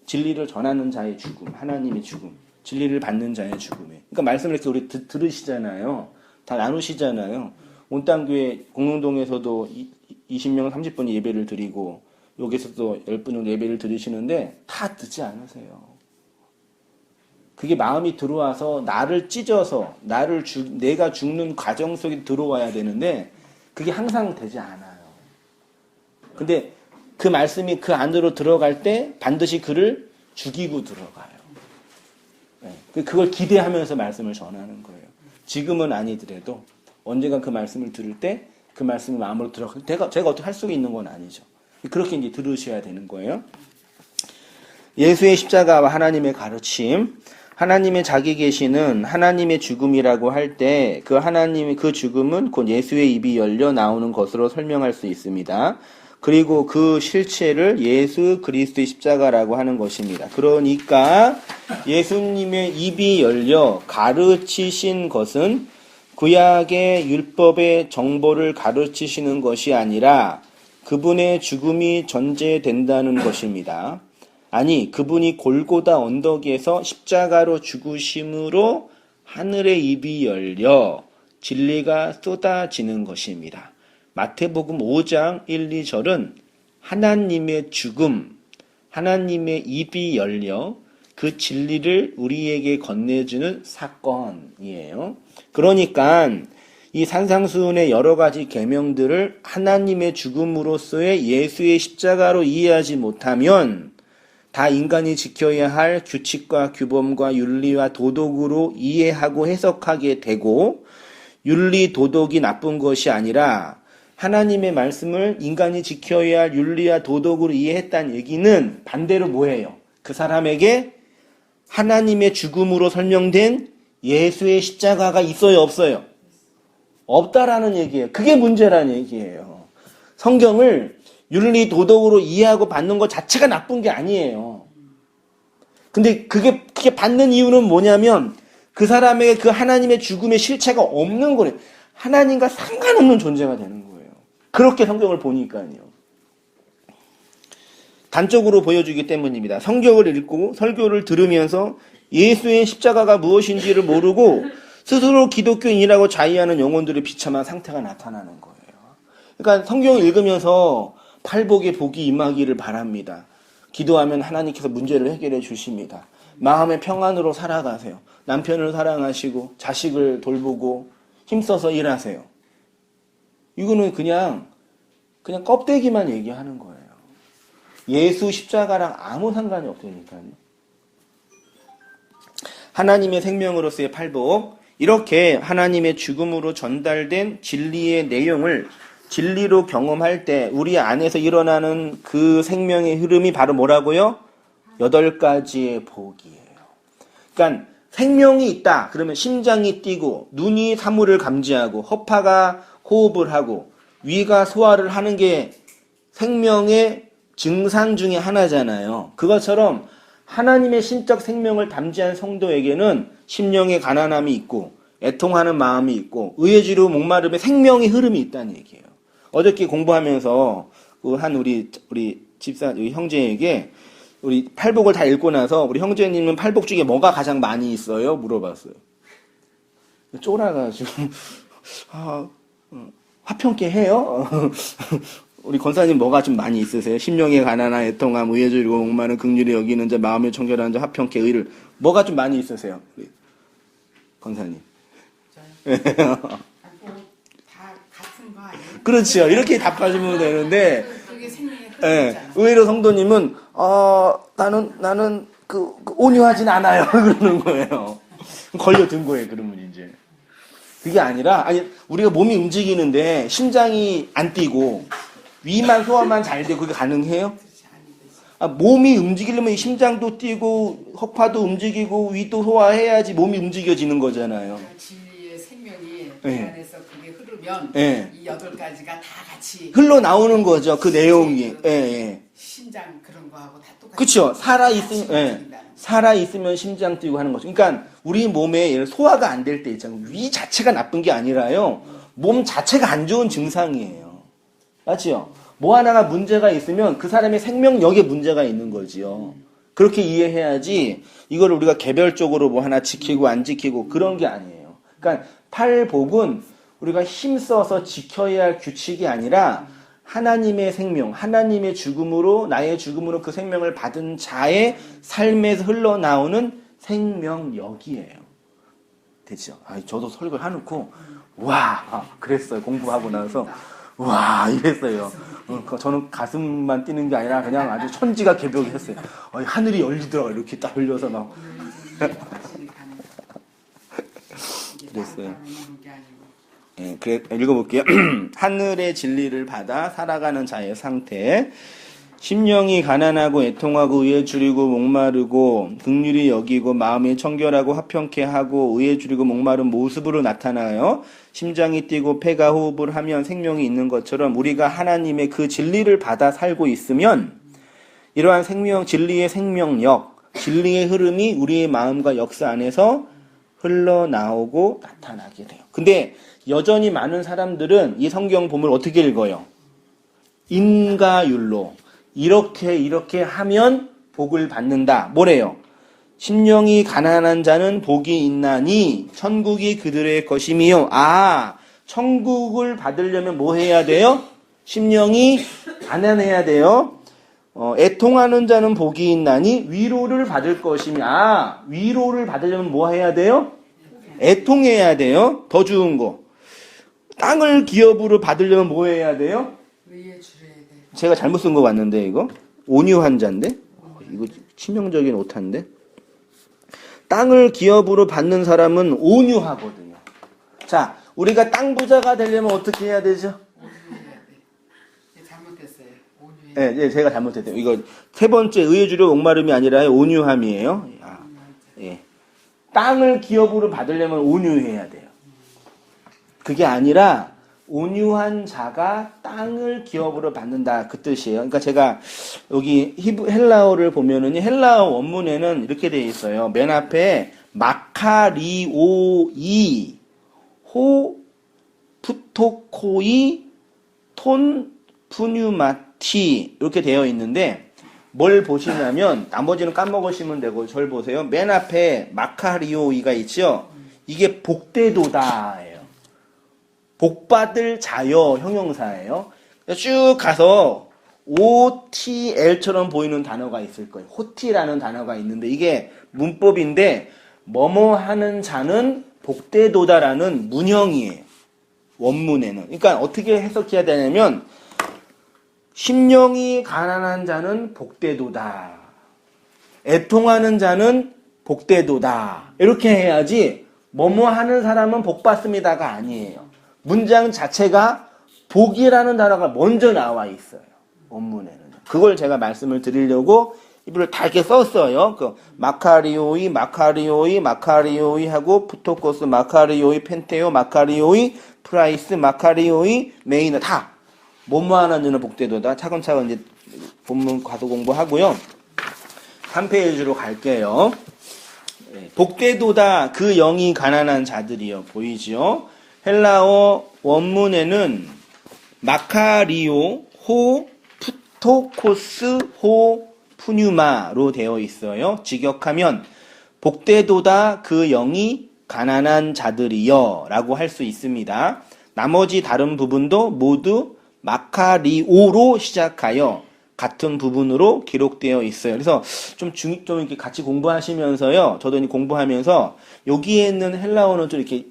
진리를 전하는 자의 죽음, 하나님의 죽음, 진리를 받는 자의 죽음에. 그러니까 말씀을 이렇게 우리 들으시잖아요. 다 나누시잖아요. 온땅교회 공릉동에서도 20명 30분 예배를 드리고 여기서도 10분 정도 예배를 드리시는데 다 듣지 않으세요. 그게 마음이 들어와서 나를 찢어서 내가 죽는 과정 속에 들어와야 되는데 그게 항상 되지 않아요. 근데 그 말씀이 그 안으로 들어갈 때 반드시 그를 죽이고 들어가요. 네. 그걸 기대하면서 말씀을 전하는 거예요. 지금은 아니더라도 언젠가 그 말씀을 들을 때 그 말씀이 마음으로 들어갈 때 제가 어떻게 할 수가 있는 건 아니죠. 그렇게 이제 들으셔야 되는 거예요. 예수의 십자가와 하나님의 가르침, 하나님의 자기 계시는 하나님의 죽음이라고 할 때 그 하나님의 그 죽음은 곧 예수의 입이 열려 나오는 것으로 설명할 수 있습니다. 그리고 그 실체를 예수 그리스도의 십자가라고 하는 것입니다. 그러니까 예수님의 입이 열려 가르치신 것은 구약의 율법의 정보를 가르치시는 것이 아니라 그분의 죽음이 전제된다는 것입니다. 아니, 그분이 골고다 언덕에서 십자가로 죽으심으로 하늘의 입이 열려 진리가 쏟아지는 것입니다. 마태복음 5장 1, 2절은 하나님의 죽음, 하나님의 입이 열려 그 진리를 우리에게 건네주는 사건이에요. 그러니까 이 산상수훈의 여러 가지 계명들을 하나님의 죽음으로서의 예수의 십자가로 이해하지 못하면 다 인간이 지켜야 할 규칙과 규범과 윤리와 도덕으로 이해하고 해석하게 되고 윤리, 도덕이 나쁜 것이 아니라 하나님의 말씀을 인간이 지켜야 할 윤리와 도덕으로 이해했다는 얘기는 반대로 뭐예요? 그 사람에게 하나님의 죽음으로 설명된 예수의 십자가가 있어요, 없어요? 없다라는 얘기예요. 그게 문제라는 얘기예요. 성경을 윤리, 도덕으로 이해하고 받는 것 자체가 나쁜 게 아니에요. 근데 그게 받는 이유는 뭐냐면 그 사람에게 그 하나님의 죽음의 실체가 없는 거예요. 하나님과 상관없는 존재가 되는 거예요. 그렇게 성경을 보니까요. 단적으로 보여주기 때문입니다. 성경을 읽고 설교를 들으면서 예수의 십자가가 무엇인지를 모르고 스스로 기독교인이라고 자의하는 영혼들의 비참한 상태가 나타나는 거예요. 그러니까 성경을 읽으면서 팔복의 복이 임하기를 바랍니다. 기도하면 하나님께서 문제를 해결해 주십니다. 마음의 평안으로 살아가세요. 남편을 사랑하시고 자식을 돌보고 힘써서 일하세요. 이거는 그냥 껍데기만 얘기하는 거예요. 예수 십자가랑 아무 상관이 없으니까요. 하나님의 생명으로서의 팔복, 이렇게 하나님의 죽음으로 전달된 진리의 내용을 진리로 경험할 때 우리 안에서 일어나는 그 생명의 흐름이 바로 뭐라고요? 8가지의 복이에요. 그러니까 생명이 있다. 그러면 심장이 뛰고 눈이 사물을 감지하고 허파가 호흡을 하고 위가 소화를 하는 게 생명의 증상 중에 하나잖아요. 그것처럼 하나님의 신적 생명을 담지한 성도에게는 심령의 가난함이 있고 애통하는 마음이 있고 의에지로 목마름의 생명의 흐름이 있다는 얘기예요. 어저께 공부하면서 한 우리 집사 우리 형제에게 우리 팔복을 다 읽고 나서 우리 형제님은 팔복 중에 뭐가 가장 많이 있어요? 물어봤어요. 쫄아가지고 화평케 해요? 우리 권사님 뭐가 좀 많이 있으세요? 심령의 가난한 애통함, 의에 줄이고 목마른 긍휼히 여기는 자, 마음을 청결하는 자, 화평케 의를 뭐가 좀 많이 있으세요? 우리 권사님. 다 같은 거 아니에요? 그렇죠. 이렇게 답하시면 되는데 그게 생명의 예, 흐름이잖아. 의외로 성도님은 나는 온유하진 않아요. 그러는 거예요. 걸려든 거예요. 그러면 이제 그게 아니라 우리가 몸이 움직이는데 심장이 안 뛰고 위만 소화만 잘 되고 그게 가능해요? 몸이 움직이려면 심장도 뛰고 허파도 움직이고 위도 소화해야지 몸이 움직여지는 거잖아요. 진리의 생명이 네. 내 안에서 그게 흐르면 네. 이 8가지가 다 같이 흘러나오는 거죠. 그 내용이. 예. 신장 그런 거하고 다 똑같이 그렇죠. 같이 움직인다는 살아있으면 심장 뛰고 하는 거죠. 그러니까 우리 몸에 소화가 안 될 때 있잖아요. 위 자체가 나쁜 게 아니라요. 몸 자체가 안 좋은 증상이에요. 맞지요? 뭐 하나가 문제가 있으면 그 사람의 생명력에 문제가 있는 거지요. 그렇게 이해해야지 이걸 우리가 개별적으로 뭐 하나 지키고 안 지키고 그런 게 아니에요. 그러니까 팔복은 우리가 힘써서 지켜야 할 규칙이 아니라 하나님의 생명, 하나님의 죽음으로 나의 죽음으로 그 생명을 받은 자의 삶에서 흘러나오는 생명력이에요. 됐죠? 저도 설교를 해놓고 그랬어요. 공부하고 나서 이랬어요. 저는 가슴만 뛰는 게 아니라 그냥 아주 천지가 개벽했어요. 하늘이 열리더라 이렇게 딱 열려서 막 그랬어요. 예, 그래 읽어볼게요. 하늘의 진리를 받아 살아가는 자의 상태. 심령이 가난하고 애통하고 의에 줄이고 목마르고 긍휼히 여기고 마음이 청결하고 화평케 하고 의에 줄이고 목마른 모습으로 나타나요. 심장이 뛰고 폐가 호흡을 하면 생명이 있는 것처럼 우리가 하나님의 그 진리를 받아 살고 있으면 이러한 진리의 생명력, 진리의 흐름이 우리의 마음과 역사 안에서 흘러나오고 나타나게 돼요. 근데 여전히 많은 사람들은 이 성경 본문을 어떻게 읽어요? 인가율로 이렇게 하면 복을 받는다. 뭐래요? 심령이 가난한 자는 복이 있나니 천국이 그들의 것임이요. 천국을 받으려면 뭐 해야 돼요? 심령이 가난해야 돼요. 애통하는 자는 복이 있나니 위로를 받을 것이며 위로를 받으려면 뭐 해야 돼요? 애통해야 돼요. 더 좋은 거. 땅을 기업으로 받으려면 뭐 해야 돼요? 의에 줄여야 돼. 제가 잘못 쓴 거 같는데 이거 온유한 자인데 이거 치명적인 오타인데 땅을 기업으로 받는 사람은 온유하거든요. 자, 우리가 땅 부자가 되려면 어떻게 해야 되죠? 온유해야 돼. 잘못했어요. 온유해야 돼. 네, 제가 잘못했어요. 이거 세 번째 의에 줄여 목마름이 아니라 온유함이에요. 예. 땅을 기업으로 받으려면 온유해야 돼요. 그게 아니라 온유한 자가 땅을 기업으로 받는다 그 뜻이에요. 그러니까 제가 여기 헬라어를 보면은 헬라어 원문에는 이렇게 되어 있어요. 맨 앞에 마카리오이 호 푸토코이 톤 푸뉴마티 이렇게 되어 있는데 뭘 보시냐면 나머지는 까먹으시면 되고 절 보세요. 맨 앞에 마카리오이가 있죠. 이게 복되도다예요. 복받을 자여 형용사예요. 쭉 가서 OTL처럼 보이는 단어가 있을 거예요. 호티라는 단어가 있는데 이게 문법인데 뭐뭐 하는 자는 복되도다라는 문형이에요. 원문에는. 그러니까 어떻게 해석해야 되냐면 심령이 가난한 자는 복되도다. 애통하는 자는 복되도다. 이렇게 해야지 뭐뭐 하는 사람은 복받습니다가 아니에요. 문장 자체가 복이라는 단어가 먼저 나와 있어요. 원문에는. 그걸 제가 말씀을 드리려고 이분을 다 이렇게 썼어요. 그 마카리오이 하고 푸토코스 마카리오이 펜테오 마카리오이 프라이스 마카리오이 메이너 다 뭐뭐 하는 복되도다. 차근차근 이제 본문 가서 공부하고요. 3페이지로 갈게요. 복되도다 그 영이 가난한 자들이요. 보이죠? 헬라어 원문에는 마카리오 호 푸토코스 호 푸뉴마로 되어 있어요. 직역하면 복되도다 그 영이 가난한 자들이여 라고 할 수 있습니다. 나머지 다른 부분도 모두 마카리오로 시작하여 같은 부분으로 기록되어 있어요. 그래서 좀 이렇게 같이 공부하시면서요. 저도 공부하면서 여기에 있는 헬라어는 좀 이렇게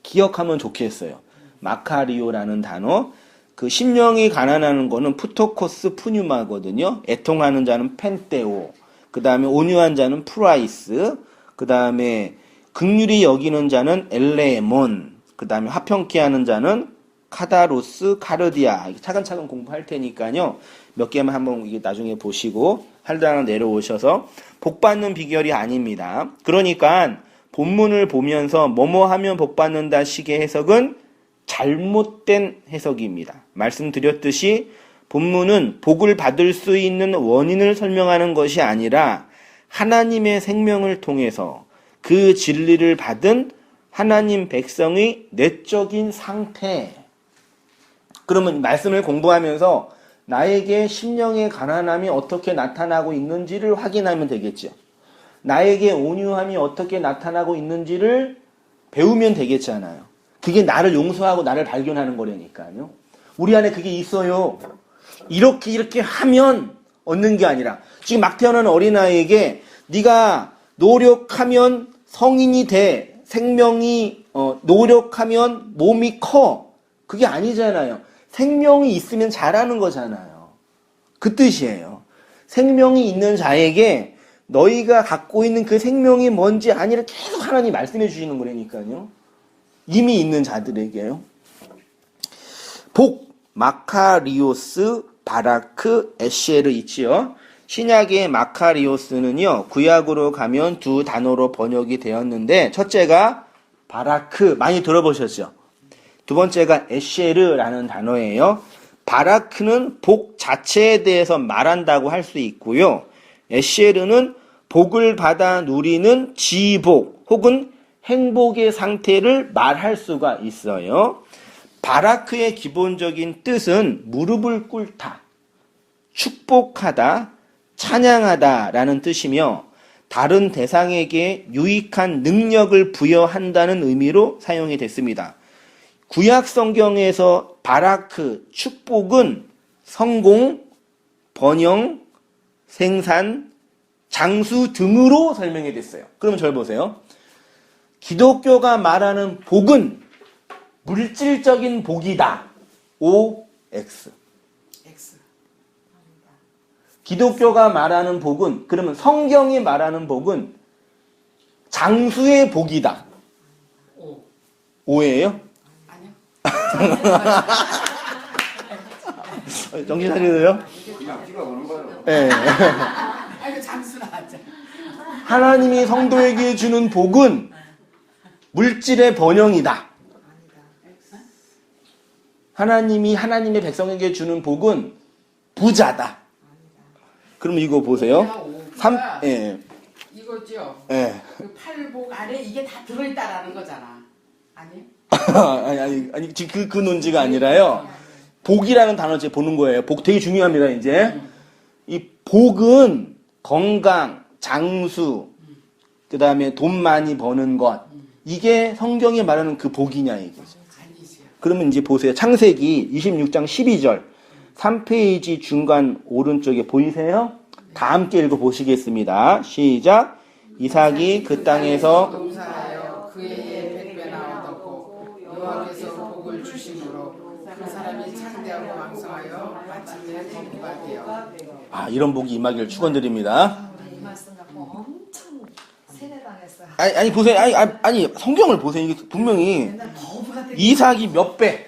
기억하면 좋겠어요. 마카리오라는 단어. 그 심령이 가난하는 거는 푸토코스 푸뉴마거든요. 애통하는 자는 펜테오. 그 다음에 온유한 자는 프라이스. 그 다음에 긍휼히 여기는 자는 엘레몬. 그 다음에 화평케 하는 자는 카다로스 카르디아. 차근차근 공부할 테니까요. 몇 개만 한번 이게 나중에 보시고 하루당 내려오셔서 복받는 비결이 아닙니다. 그러니까 본문을 보면서 뭐뭐 하면 복받는다 식의 해석은 잘못된 해석입니다. 말씀드렸듯이 본문은 복을 받을 수 있는 원인을 설명하는 것이 아니라 하나님의 생명을 통해서 그 진리를 받은 하나님 백성의 내적인 상태. 그러면 말씀을 공부하면서 나에게 심령의 가난함이 어떻게 나타나고 있는지를 확인하면 되겠죠. 나에게 온유함이 어떻게 나타나고 있는지를 배우면 되겠잖아요. 그게 나를 용서하고 나를 발견하는 거라니까요. 우리 안에 그게 있어요. 이렇게 하면 얻는 게 아니라 지금 막 태어난 어린아이에게 네가 노력하면 성인이 돼. 생명이 노력하면 몸이 커. 그게 아니잖아요. 생명이 있으면 잘하는 거잖아요. 그 뜻이에요. 생명이 있는 자에게 너희가 갖고 있는 그 생명이 뭔지 아니라 계속 하나님 말씀해 주시는 거라니까요. 이미 있는 자들에게요. 복, 마카리오스, 바라크, 에시에르 있지요. 신약의 마카리오스는요. 구약으로 가면 두 단어로 번역이 되었는데 첫째가 바라크, 많이 들어보셨죠? 두 번째가 에시에르라는 단어예요. 바라크는 복 자체에 대해서 말한다고 할 수 있고요. 에시에르는 복을 받아 누리는 지복 혹은 행복의 상태를 말할 수가 있어요. 바라크의 기본적인 뜻은 무릎을 꿇다, 축복하다, 찬양하다 라는 뜻이며 다른 대상에게 유익한 능력을 부여한다는 의미로 사용이 됐습니다. 구약 성경에서 바라크, 축복은 성공, 번영, 생산, 장수 등으로 설명이 됐어요. 그러면 절 보세요. 기독교가 말하는 복은 물질적인 복이다. OX. X. 기독교가 말하는 복은, 그러면 성경이 말하는 복은 장수의 복이다. O. O예요? 아니요. 정신 차리세요? 그냥 기가 오는 거예요. 네. 아이고 잠수나 하자. 하나님이 성도에게 주는 복은 물질의 번영이다. 하나님이 하나님의 백성에게 주는 복은 부자다. 그럼 이거 보세요. 예. 이거죠. 예. 그 팔복 안에 이게 다 들어있다라는 거잖아. 아니? 아니, 지금 그 논지가 아니라요. 복이라는 단어 제 보는 거예요. 복 되게 중요합니다, 이제. 이 복은 건강, 장수, 그 다음에 돈 많이 버는 것. 이게 성경이 말하는 그 복이냐, 이거죠. 아니지. 그러면 이제 보세요. 창세기 26장 12절. 3페이지 중간 오른쪽에 보이세요? 다 함께 읽어보시겠습니다. 시작. 이삭이 그 땅에서 농사하여 그의 해에 100배나 얻었고 여호와께서 복을 주심으로 그 사람이 창대하고 왕성하여 마침내 거부가 되어. 이런 복이 임하기를 축원드립니다. 우리 이 말씀 갖고 엄청 세뇌당했어요. 아니 보세요. 아니 성경을 보세요. 이게 분명히 맨날 거부가 되고 이삭이 몇 배?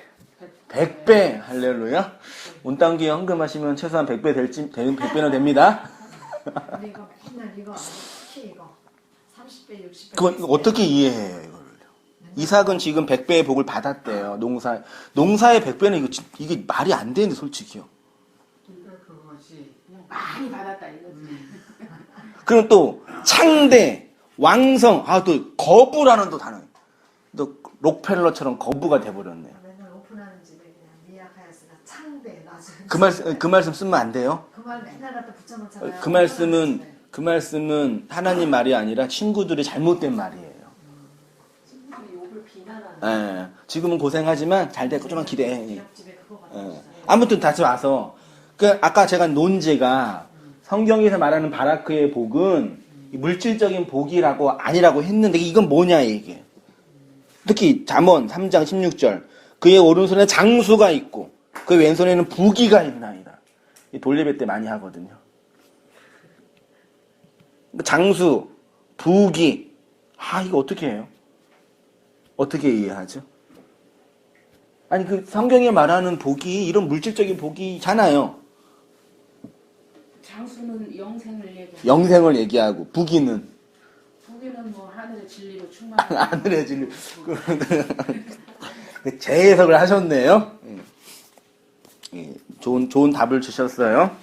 100배. 할렐루야. 온땅기에 헌금하시면 최소한 100배는 됩니다. 우리 이거 맨날 이거 특히 이거 30배 60배 그건 어떻게 이해해요, 이걸? 이삭은 지금 100배의 복을 받았대요. 농사의 100배는 이게 말이 안 되는데 솔직히요. 그거지. 그냥 많이 받았다 이거지. 그럼 또 창대, 왕성, 또 거부라는 또 단어. 또 록펠러처럼 거부가 돼버렸네요. 맨날 오픈하는 집에 그냥 미약하였으나 창대 나중에 그 말씀 쓰면 안 돼요. 그 말 맨날 갖다 붙여놓잖아요. 그 말씀은 하나님 말이 아니라 친구들의 잘못된 말이에요. 친구들이 욕을 비난하는 예, 지금은 고생하지만 잘 될 거 좀만 기대해. 기업집에 그거 갖다 예. 주잖아요. 아무튼 다시 와서 아까 제가 논제가 성경에서 말하는 바라크의 복은 물질적인 복이라고 아니라고 했는데 이건 뭐냐 이게. 특히 잠언 3장 16절 그의 오른손에 장수가 있고 그의 왼손에는 부귀가 있나이다. 돌예배 때 많이 하거든요. 장수, 부귀, 이거 어떻게 해요? 어떻게 이해하죠? 아니 그 성경에 말하는 복이 이런 물질적인 복이잖아요. 장수는 영생을 얘기하고 영생을 얘기하고 부귀는 부귀는 뭐 하늘의 진리로 충만. 하늘의 진리. 재해석을 하셨네요. 좋은 답을 주셨어요.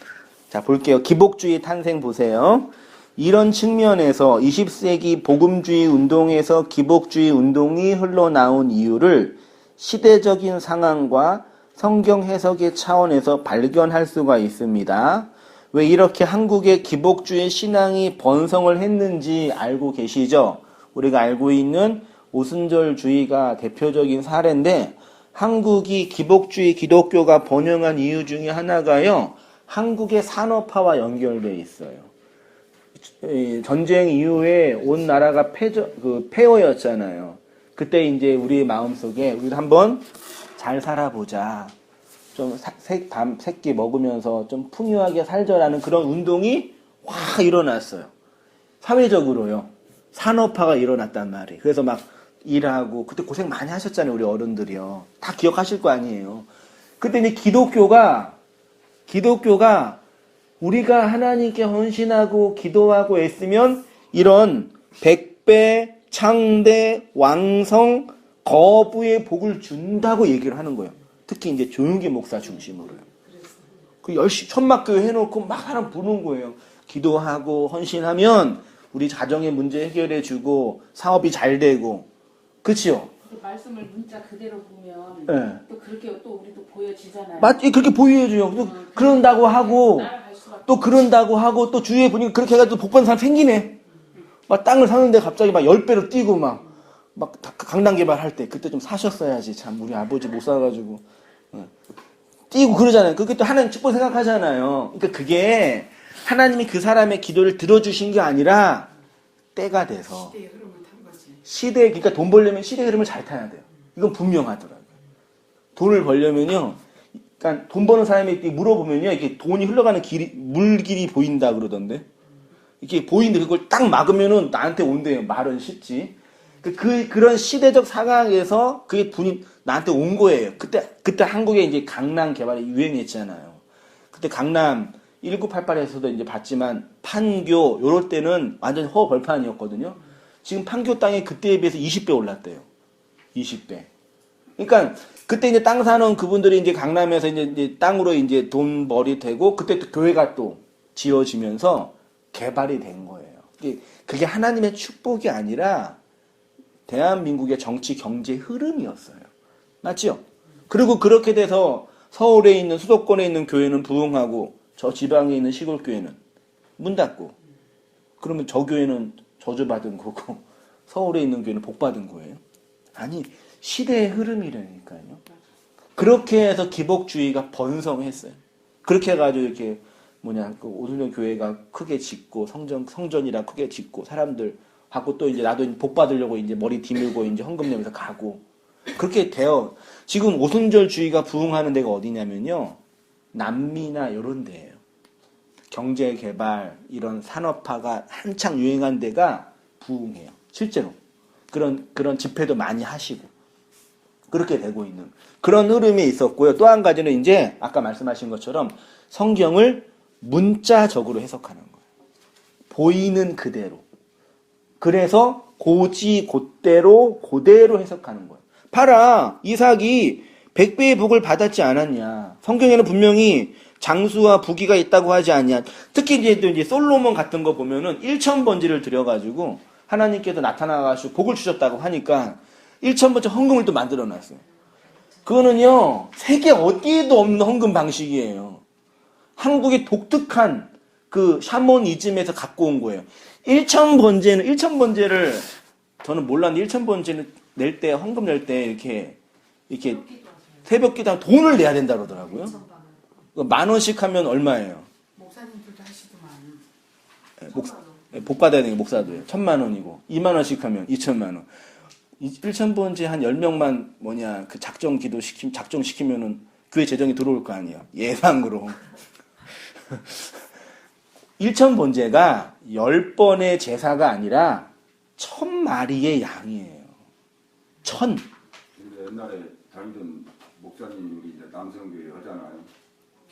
자 볼게요. 기복주의 탄생 보세요. 이런 측면에서 20세기 복음주의 운동에서 기복주의 운동이 흘러나온 이유를 시대적인 상황과 성경 해석의 차원에서 발견할 수가 있습니다. 왜 이렇게 한국의 기복주의 신앙이 번성을 했는지 알고 계시죠? 우리가 알고 있는 오순절주의가 대표적인 사례인데 한국이 기복주의 기독교가 번영한 이유 중에 하나가요. 한국의 산업화와 연결되어 있어요. 전쟁 이후에 온 나라가 폐허였잖아요. 그때 이제 우리의 마음속에 우리도 한번 잘 살아보자. 좀 새끼 먹으면서 좀 풍요하게 살자라는 그런 운동이 확 일어났어요. 사회적으로요. 산업화가 일어났단 말이에요. 그래서 막 일하고 그때 고생 많이 하셨잖아요. 우리 어른들이요. 다 기억하실 거 아니에요. 그때 이제 기독교가 우리가 하나님께 헌신하고 기도하고 애쓰면 이런 100배, 창대, 왕성, 거부의 복을 준다고 얘기를 하는 거예요. 특히 이제 조용기 목사 중심으로요. 그 열심히 천막교회 해놓고 막 사람 부르는 거예요. 기도하고 헌신하면 우리 가정의 문제 해결해주고 사업이 잘 되고, 그치요? 말씀을 문자 그대로 보면 네. 또 그렇게 또 우리도 보여지잖아요. 맞지? 그렇게 보여줘요. 또 그런다고 하고, 따라갈 수밖에 또 그런다고 하고, 또 주위에 보니까 그렇게 해가지고 복 받는 사람 생기네. 막 땅을 사는데 갑자기 막 10배로 뛰고 막 강남 개발할 때 그때 좀 사셨어야지. 참, 우리 아버지 못 사가지고. 뛰고 그러잖아요. 그게 또 하나님 축복 생각하잖아요. 그러니까 그게 하나님이 그 사람의 기도를 들어주신 게 아니라 때가 돼서. 시대의 흐름을 탄 거지. 그러니까 돈 벌려면 시대 흐름을 잘 타야 돼요. 이건 분명하더라고요. 돈을 벌려면요. 그러니까 돈 버는 사람이 물어보면요. 이렇게 돈이 흘러가는 물길이 보인다 그러던데. 이렇게 보이는데 그걸 딱 막으면은 나한테 온대요. 말은 쉽지. 그런 시대적 상황에서 그게 분이 나한테 온 거예요. 그때 한국에 이제 강남 개발이 유행했잖아요. 그때 강남 1988에서도 이제 봤지만 판교 요럴 때는 완전 허벌판이었거든요. 지금 판교 땅이 그때에 비해서 20배 올랐대요. 20배. 그러니까 그때 이제 땅 사는 그분들이 이제 강남에서 이제 땅으로 이제 돈벌이 되고 그때 또 교회가 또 지어지면서 개발이 된 거예요. 그게 하나님의 축복이 아니라 대한민국의 정치 경제 흐름이었어요. 맞죠? 그리고 그렇게 돼서 서울에 있는 수도권에 있는 교회는 부흥하고 저 지방에 있는 시골 교회는 문 닫고 그러면 저 교회는 저주받은 거고 서울에 있는 교회는 복받은 거예요? 아니 시대의 흐름이라니까요. 그렇게 해서 기복주의가 번성했어요. 그렇게 해가지고 이렇게 그 오순절 교회가 크게 짓고 성전이라 크게 짓고 사람들 하고 또 이제 나도 복 받으려고 이제 머리 뒤밀고 이제 헌금 내면서 가고 그렇게 돼요. 지금 오순절주의가 부흥하는 데가 어디냐면요. 남미나 이런 데예요. 경제 개발 이런 산업화가 한창 유행한 데가 부흥해요. 실제로 그런 집회도 많이 하시고 그렇게 되고 있는 그런 흐름이 있었고요. 또 한 가지는 이제 아까 말씀하신 것처럼 성경을 문자적으로 해석하는 거예요. 보이는 그대로. 그래서 고지 곧대로 그대로 해석하는 거예요. 봐라, 이삭이 100배의 복을 받았지 않았냐. 성경에는 분명히 장수와 부귀가 있다고 하지 않냐. 특히 이제 솔로몬 같은 거 보면은 1000번지를 드려가지고 하나님께서 나타나가지고 복을 주셨다고 하니까 1000번째 헌금을 또 만들어 놨어요. 그거는요, 세계 어디에도 없는 헌금 방식이에요. 한국의 독특한 그 샤머니즘에서 갖고 온 거예요. 1000번제를 저는 몰랐는데 1000번제는 낼 때, 헌금 낼 때 이렇게 새벽 기도하면 돈을 내야 된다 그러더라고요. 10,000원씩 하면 얼마예요? 목사님들도 하시더만. 복 받아야 되는 게 목사도예요. 10,000원이고 20,000원씩 하면 20,000원. 1000번째 한 10명만 그 작정시키면은 교회 재정이 들어올 거 아니에요. 예상으로. 1000번제가 10번의 제사가 아니라 1000마리의 양이에요. 1000. 근데 옛날에 다니던 목사님이 이제 남성교회 하잖아요.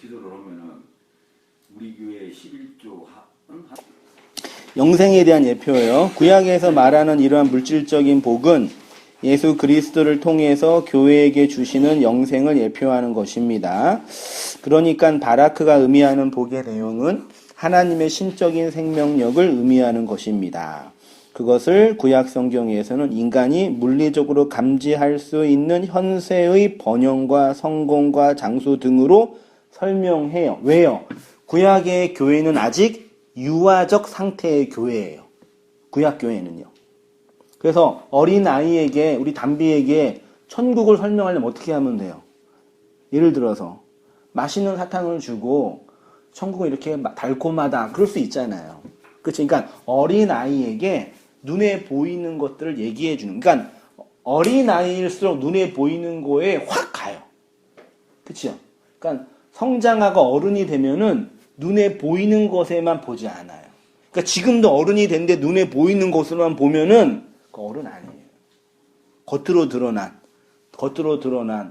기도를 하면은 우리 교회 11조 영생에 대한 예표예요. 구약에서 말하는 이러한 물질적인 복은 예수 그리스도를 통해서 교회에게 주시는 영생을 예표하는 것입니다. 그러니까 바라크가 의미하는 복의 내용은 하나님의 신적인 생명력을 의미하는 것입니다. 그것을 구약 성경에서는 인간이 물리적으로 감지할 수 있는 현세의 번영과 성공과 장수 등으로 설명해요. 왜요? 구약의 교회는 아직 유아적 상태의 교회예요. 구약 교회는요. 그래서 어린 아이에게 우리 담비에게 천국을 설명하려면 어떻게 하면 돼요? 예를 들어서 맛있는 사탕을 주고 천국은 이렇게 달콤하다 그럴 수 있잖아요. 그렇죠? 그러니까 어린 아이에게 눈에 보이는 것들을 얘기해 주는. 그러니까 어린 아이일수록 눈에 보이는 거에 확 가요. 그렇죠? 그러니까 성장하고 어른이 되면은 눈에 보이는 것에만 보지 않아요. 그러니까 지금도 어른이 됐는데 눈에 보이는 것으로만 보면은 그 어른 아니에요. 겉으로 드러난,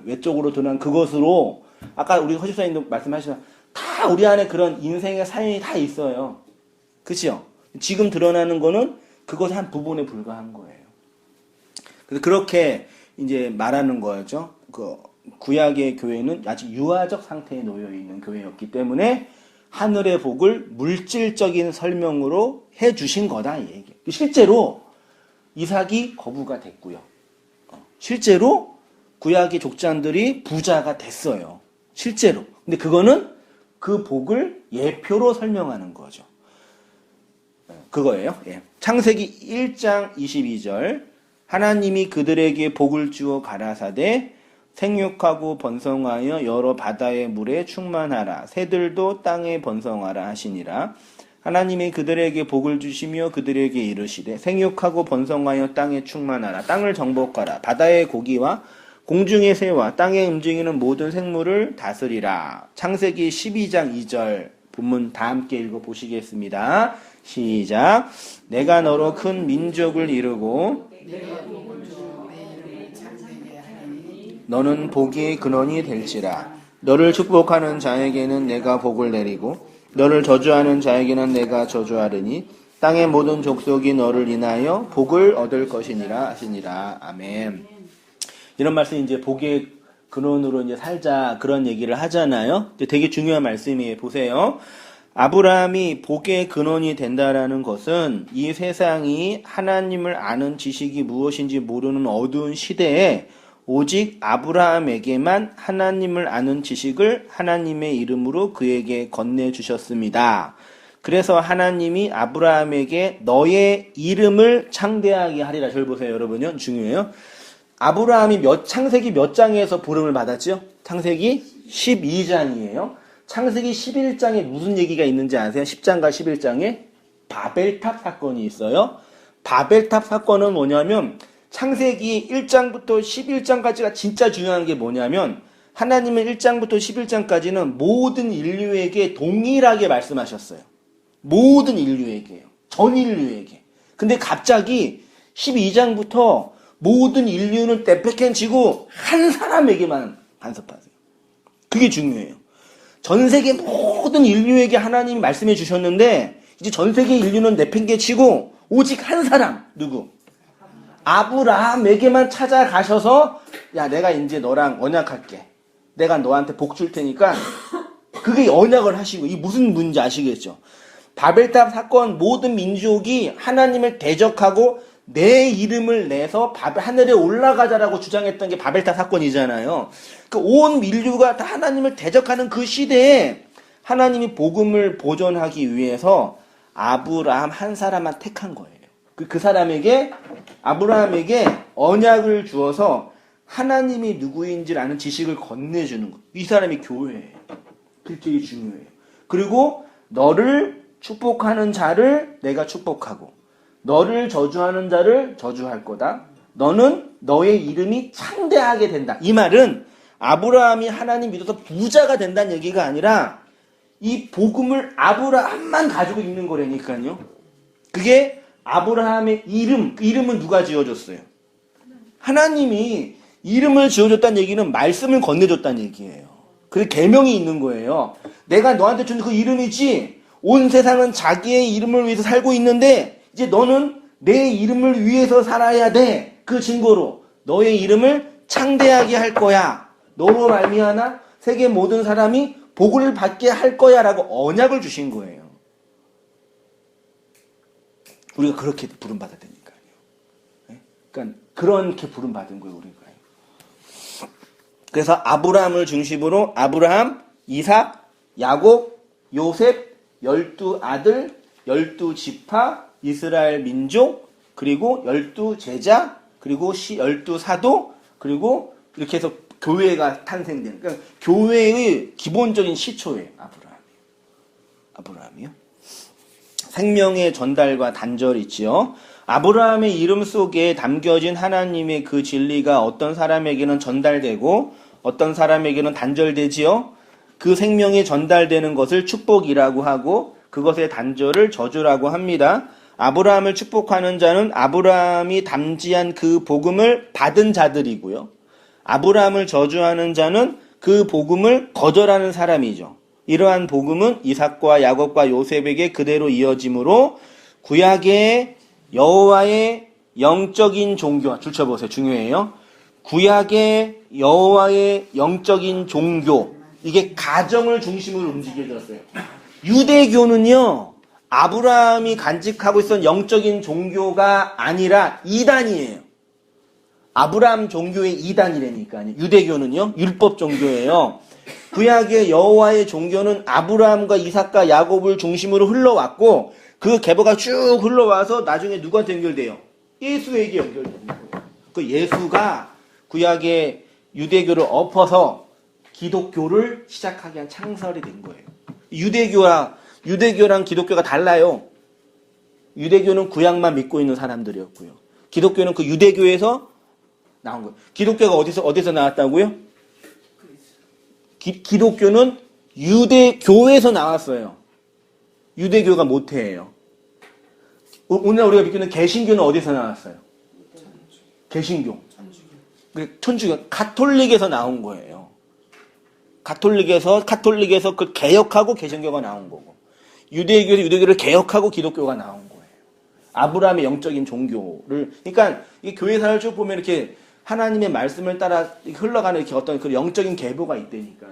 외적으로 드러난 그것으로 아까 우리 허집사님도 말씀하시면 다 우리 안에 그런 인생의 사연이 다 있어요. 그렇죠? 지금 드러나는 거는 그것 한 부분에 불과한 거예요. 그래서 그렇게 이제 말하는 거죠. 그 구약의 교회는 아직 유아적 상태에 놓여 있는 교회였기 때문에 하늘의 복을 물질적인 설명으로 해 주신 거다 이 얘기. 실제로 이삭이 거부가 됐고요. 실제로 구약의 족장들이 부자가 됐어요. 실제로. 근데 그거는 그 복을 예표로 설명하는 거죠. 그거예요. 예. 창세기 1장 22절 하나님이 그들에게 복을 주어 가라사대 생육하고 번성하여 여러 바다의 물에 충만하라. 새들도 땅에 번성하라 하시니라. 하나님이 그들에게 복을 주시며 그들에게 이르시되 생육하고 번성하여 땅에 충만하라. 땅을 정복하라. 바다의 고기와 공중의 새와 땅에 움직이는 모든 생물을 다스리라. 창세기 12장 2절 본문 다 함께 읽어보시겠습니다. 시작. 내가 너로 큰 민족을 이루고 내가 복을 주어 내 이름을 창대하게 하리니 너는 복의 근원이 될지라. 너를 축복하는 자에게는 내가 복을 내리고 너를 저주하는 자에게는 내가 저주하리니 땅의 모든 족속이 너를 인하여 복을 얻을 것이니라 하시니라. 아멘. 이런 말씀이 이제 복의 근원으로 이제 살자 그런 얘기를 하잖아요. 되게 중요한 말씀이에요. 보세요. 아브라함이 복의 근원이 된다라는 것은 이 세상이 하나님을 아는 지식이 무엇인지 모르는 어두운 시대에 오직 아브라함에게만 하나님을 아는 지식을 하나님의 이름으로 그에게 건네주셨습니다. 그래서 하나님이 아브라함에게 너의 이름을 창대하게 하리라. 절 보세요, 여러분요. 중요해요. 아브라함이 창세기 몇 장에서 부름을 받았죠? 창세기 12장이에요. 창세기 11장에 무슨 얘기가 있는지 아세요? 10장과 11장에 바벨탑 사건이 있어요. 바벨탑 사건은 뭐냐면 창세기 1장부터 11장까지가 진짜 중요한 게 뭐냐면 하나님은 1장부터 11장까지는 모든 인류에게 동일하게 말씀하셨어요. 모든 인류에게요. 전 인류에게. 근데 갑자기 12장부터 모든 인류는 떼빼캔치고 한 사람에게만 간섭하세요. 그게 중요해요. 전 세계 모든 인류에게 하나님이 말씀해 주셨는데 이제 전 세계 인류는 내팽개치고 오직 한 사람 누구? 아브라함에게만 찾아가셔서 야 내가 이제 너랑 언약할게. 내가 너한테 복 줄 테니까 그게 언약을 하시고 이 무슨 문제 아시겠죠? 바벨탑 사건 모든 민족이 하나님을 대적하고 내 이름을 내서 하늘에 올라가자라고 주장했던 게 바벨탑 사건이잖아요. 그 온 인류가 다 하나님을 대적하는 그 시대에 하나님이 복음을 보존하기 위해서 아브라함 한 사람만 택한 거예요. 그 사람에게 아브라함에게 언약을 주어서 하나님이 누구인지를 아는 지식을 건네주는 거예요. 이 사람이 교회예요. 그게 되게 중요해요. 그리고 너를 축복하는 자를 내가 축복하고 너를 저주하는 자를 저주할 거다. 너는 너의 이름이 창대하게 된다. 이 말은 아브라함이 하나님 믿어서 부자가 된다는 얘기가 아니라 이 복음을 아브라함만 가지고 있는 거라니까요. 그게 아브라함의 이름, 그 이름은 누가 지어줬어요? 하나님이 이름을 지어줬다는 얘기는 말씀을 건네줬다는 얘기예요. 그 계명이 있는 거예요. 내가 너한테 준 그 이름이지 온 세상은 자기의 이름을 위해서 살고 있는데 이제 너는 내 이름을 위해서 살아야 돼. 그 증거로 너의 이름을 창대하게 할 거야. 너로 말미암아 세계 모든 사람이 복을 받게 할 거야 라고 언약을 주신 거예요. 우리가 그렇게 부름받아야 되니까요. 그러니까 그렇게 부름받은 거예요. 우리가. 그래서 아브라함을 중심으로 아브라함, 이삭, 야곱, 요셉, 12아들, 12지파, 이스라엘 민족, 그리고 12제자, 그리고 12사도, 그리고 이렇게 해서 교회가 탄생되는, 그러니까 교회의 기본적인 시초예요. 아브라함이요. 생명의 전달과 단절이 있지요. 아브라함의 이름 속에 담겨진 하나님의 그 진리가 어떤 사람에게는 전달되고 어떤 사람에게는 단절되지요. 그 생명이 전달되는 것을 축복이라고 하고 그것의 단절을 저주라고 합니다. 아브라함을 축복하는 자는 아브라함이 담지한 그 복음을 받은 자들이고요. 아브라함을 저주하는 자는 그 복음을 거절하는 사람이죠. 이러한 복음은 이삭과 야곱과 요셉에게 그대로 이어지므로 구약의 여호와의 영적인 종교, 줄쳐보세요. 중요해요. 구약의 여호와의 영적인 종교, 이게 가정을 중심으로 움직여졌어요. 유대교는요, 아브라함이 간직하고 있었던 영적인 종교가 아니라 이단이에요. 아브라함 종교의 이단이라니까요. 유대교는요, 율법 종교예요. 구약의 여호와의 종교는 아브라함과 이삭과 야곱을 중심으로 흘러왔고 그 계보가 쭉 흘러와서 나중에 누구한테 연결돼요? 예수에게 연결됩니다. 그 예수가 구약의 유대교를 엎어서 기독교를 시작하게 한 창설이 된 거예요. 유대교랑 기독교가 달라요. 유대교는 구약만 믿고 있는 사람들이었고요. 기독교는 그 유대교에서 나온 거예요. 기독교가 어디서 나왔다고요? 기독교는 유대교에서 나왔어요. 유대교가 모태예요. 오늘 우리가 믿는 개신교는 어디서 나왔어요? 개신교. 천주교. 가톨릭에서 나온 거예요. 가톨릭에서 그 개혁하고 개신교가 나온 거고. 유대교에서 유대교를 개혁하고 기독교가 나온 거예요. 아브라함의 영적인 종교를. 그러니까 이 교회사를 쭉 보면 이렇게 하나님의 말씀을 따라 흘러가는 이렇게 어떤 그 영적인 계보가 있다니까요.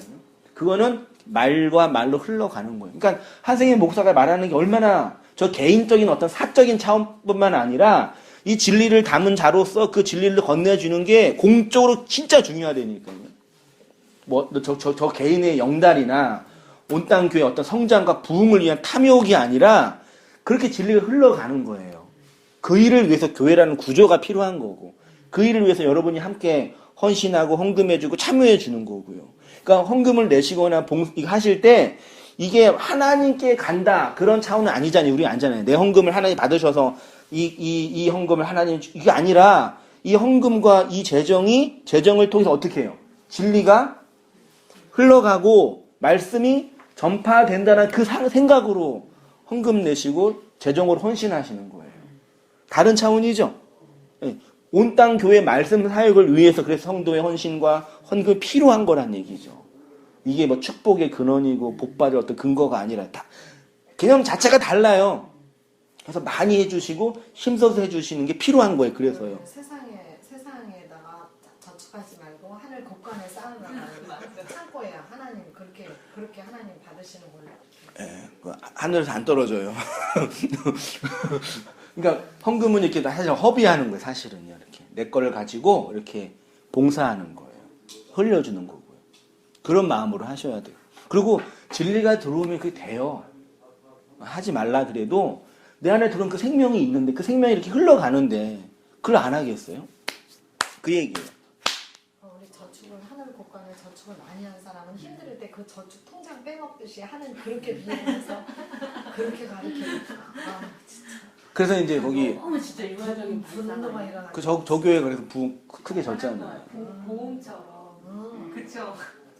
그거는 말과 말로 흘러가는 거예요. 그러니까 한승희 목사가 말하는 게 얼마나 저 개인적인 어떤 사적인 차원뿐만 아니라 이 진리를 담은 자로서 그 진리를 건네주는 게 공적으로 진짜 중요하다니까요. 저 개인의 영달이나 온 땅 교회 어떤 성장과 부흥을 위한 탐욕이 아니라 그렇게 진리가 흘러가는 거예요. 그 일을 위해서 교회라는 구조가 필요한 거고 그 일을 위해서 여러분이 함께 헌신하고 헌금해주고 참여해주는 거고요. 그러니까 헌금을 내시거나 이거 하실 때 이게 하나님께 간다 그런 차원은 아니잖아요. 우리 아니잖아요. 내 헌금을 하나님 받으셔서 이 헌금을 하나님 이게 아니라 이 헌금과 이 재정을 통해서 어떻게 해요? 진리가 흘러가고 말씀이 전파된다는 그 생각으로 헌금 내시고 재정으로 헌신하시는 거예요. 다른 차원이죠. 온 땅 교회 말씀 사역을 위해서 그래서 성도의 헌신과 헌금이 필요한 거란 얘기죠. 이게 뭐 축복의 근원이고 복받을 어떤 근거가 아니라 다 개념 자체가 달라요. 그래서 많이 해주시고 힘써서 해주시는 게 필요한 거예요. 그래서요. 세상에다가 저축하지 말고 하늘 곳간에 쌓아나가는 창고에 하나님 그렇게 하나님 받으시는 걸로. 예, 하늘에서 안 떨어져요. 그러니까 헌금은 이렇게 사실 허비하는 거예요. 사실은요. 이렇게 내 거를 가지고 이렇게 봉사하는 거예요. 흘려주는 거고요. 그런 마음으로 하셔야 돼요. 그리고 진리가 들어오면 그게 돼요. 하지 말라 그래도 내 안에 들어온 그 생명이 있는데 그 생명이 이렇게 흘러가는데 그걸 안 하겠어요? 그 얘기예요. 우리 저축을 하늘 곳간에 저축을 많이 한 사람은 힘들 때 그 저축 통장 빼먹듯이 하는 그렇게 비행해서 그렇게 가르쳐요. 그래서 이제 거기 너무 진짜 유화적인 분노가 일어나. 저 교회가 그래서 크게 졌잖아요. 보험처럼. 그쵸.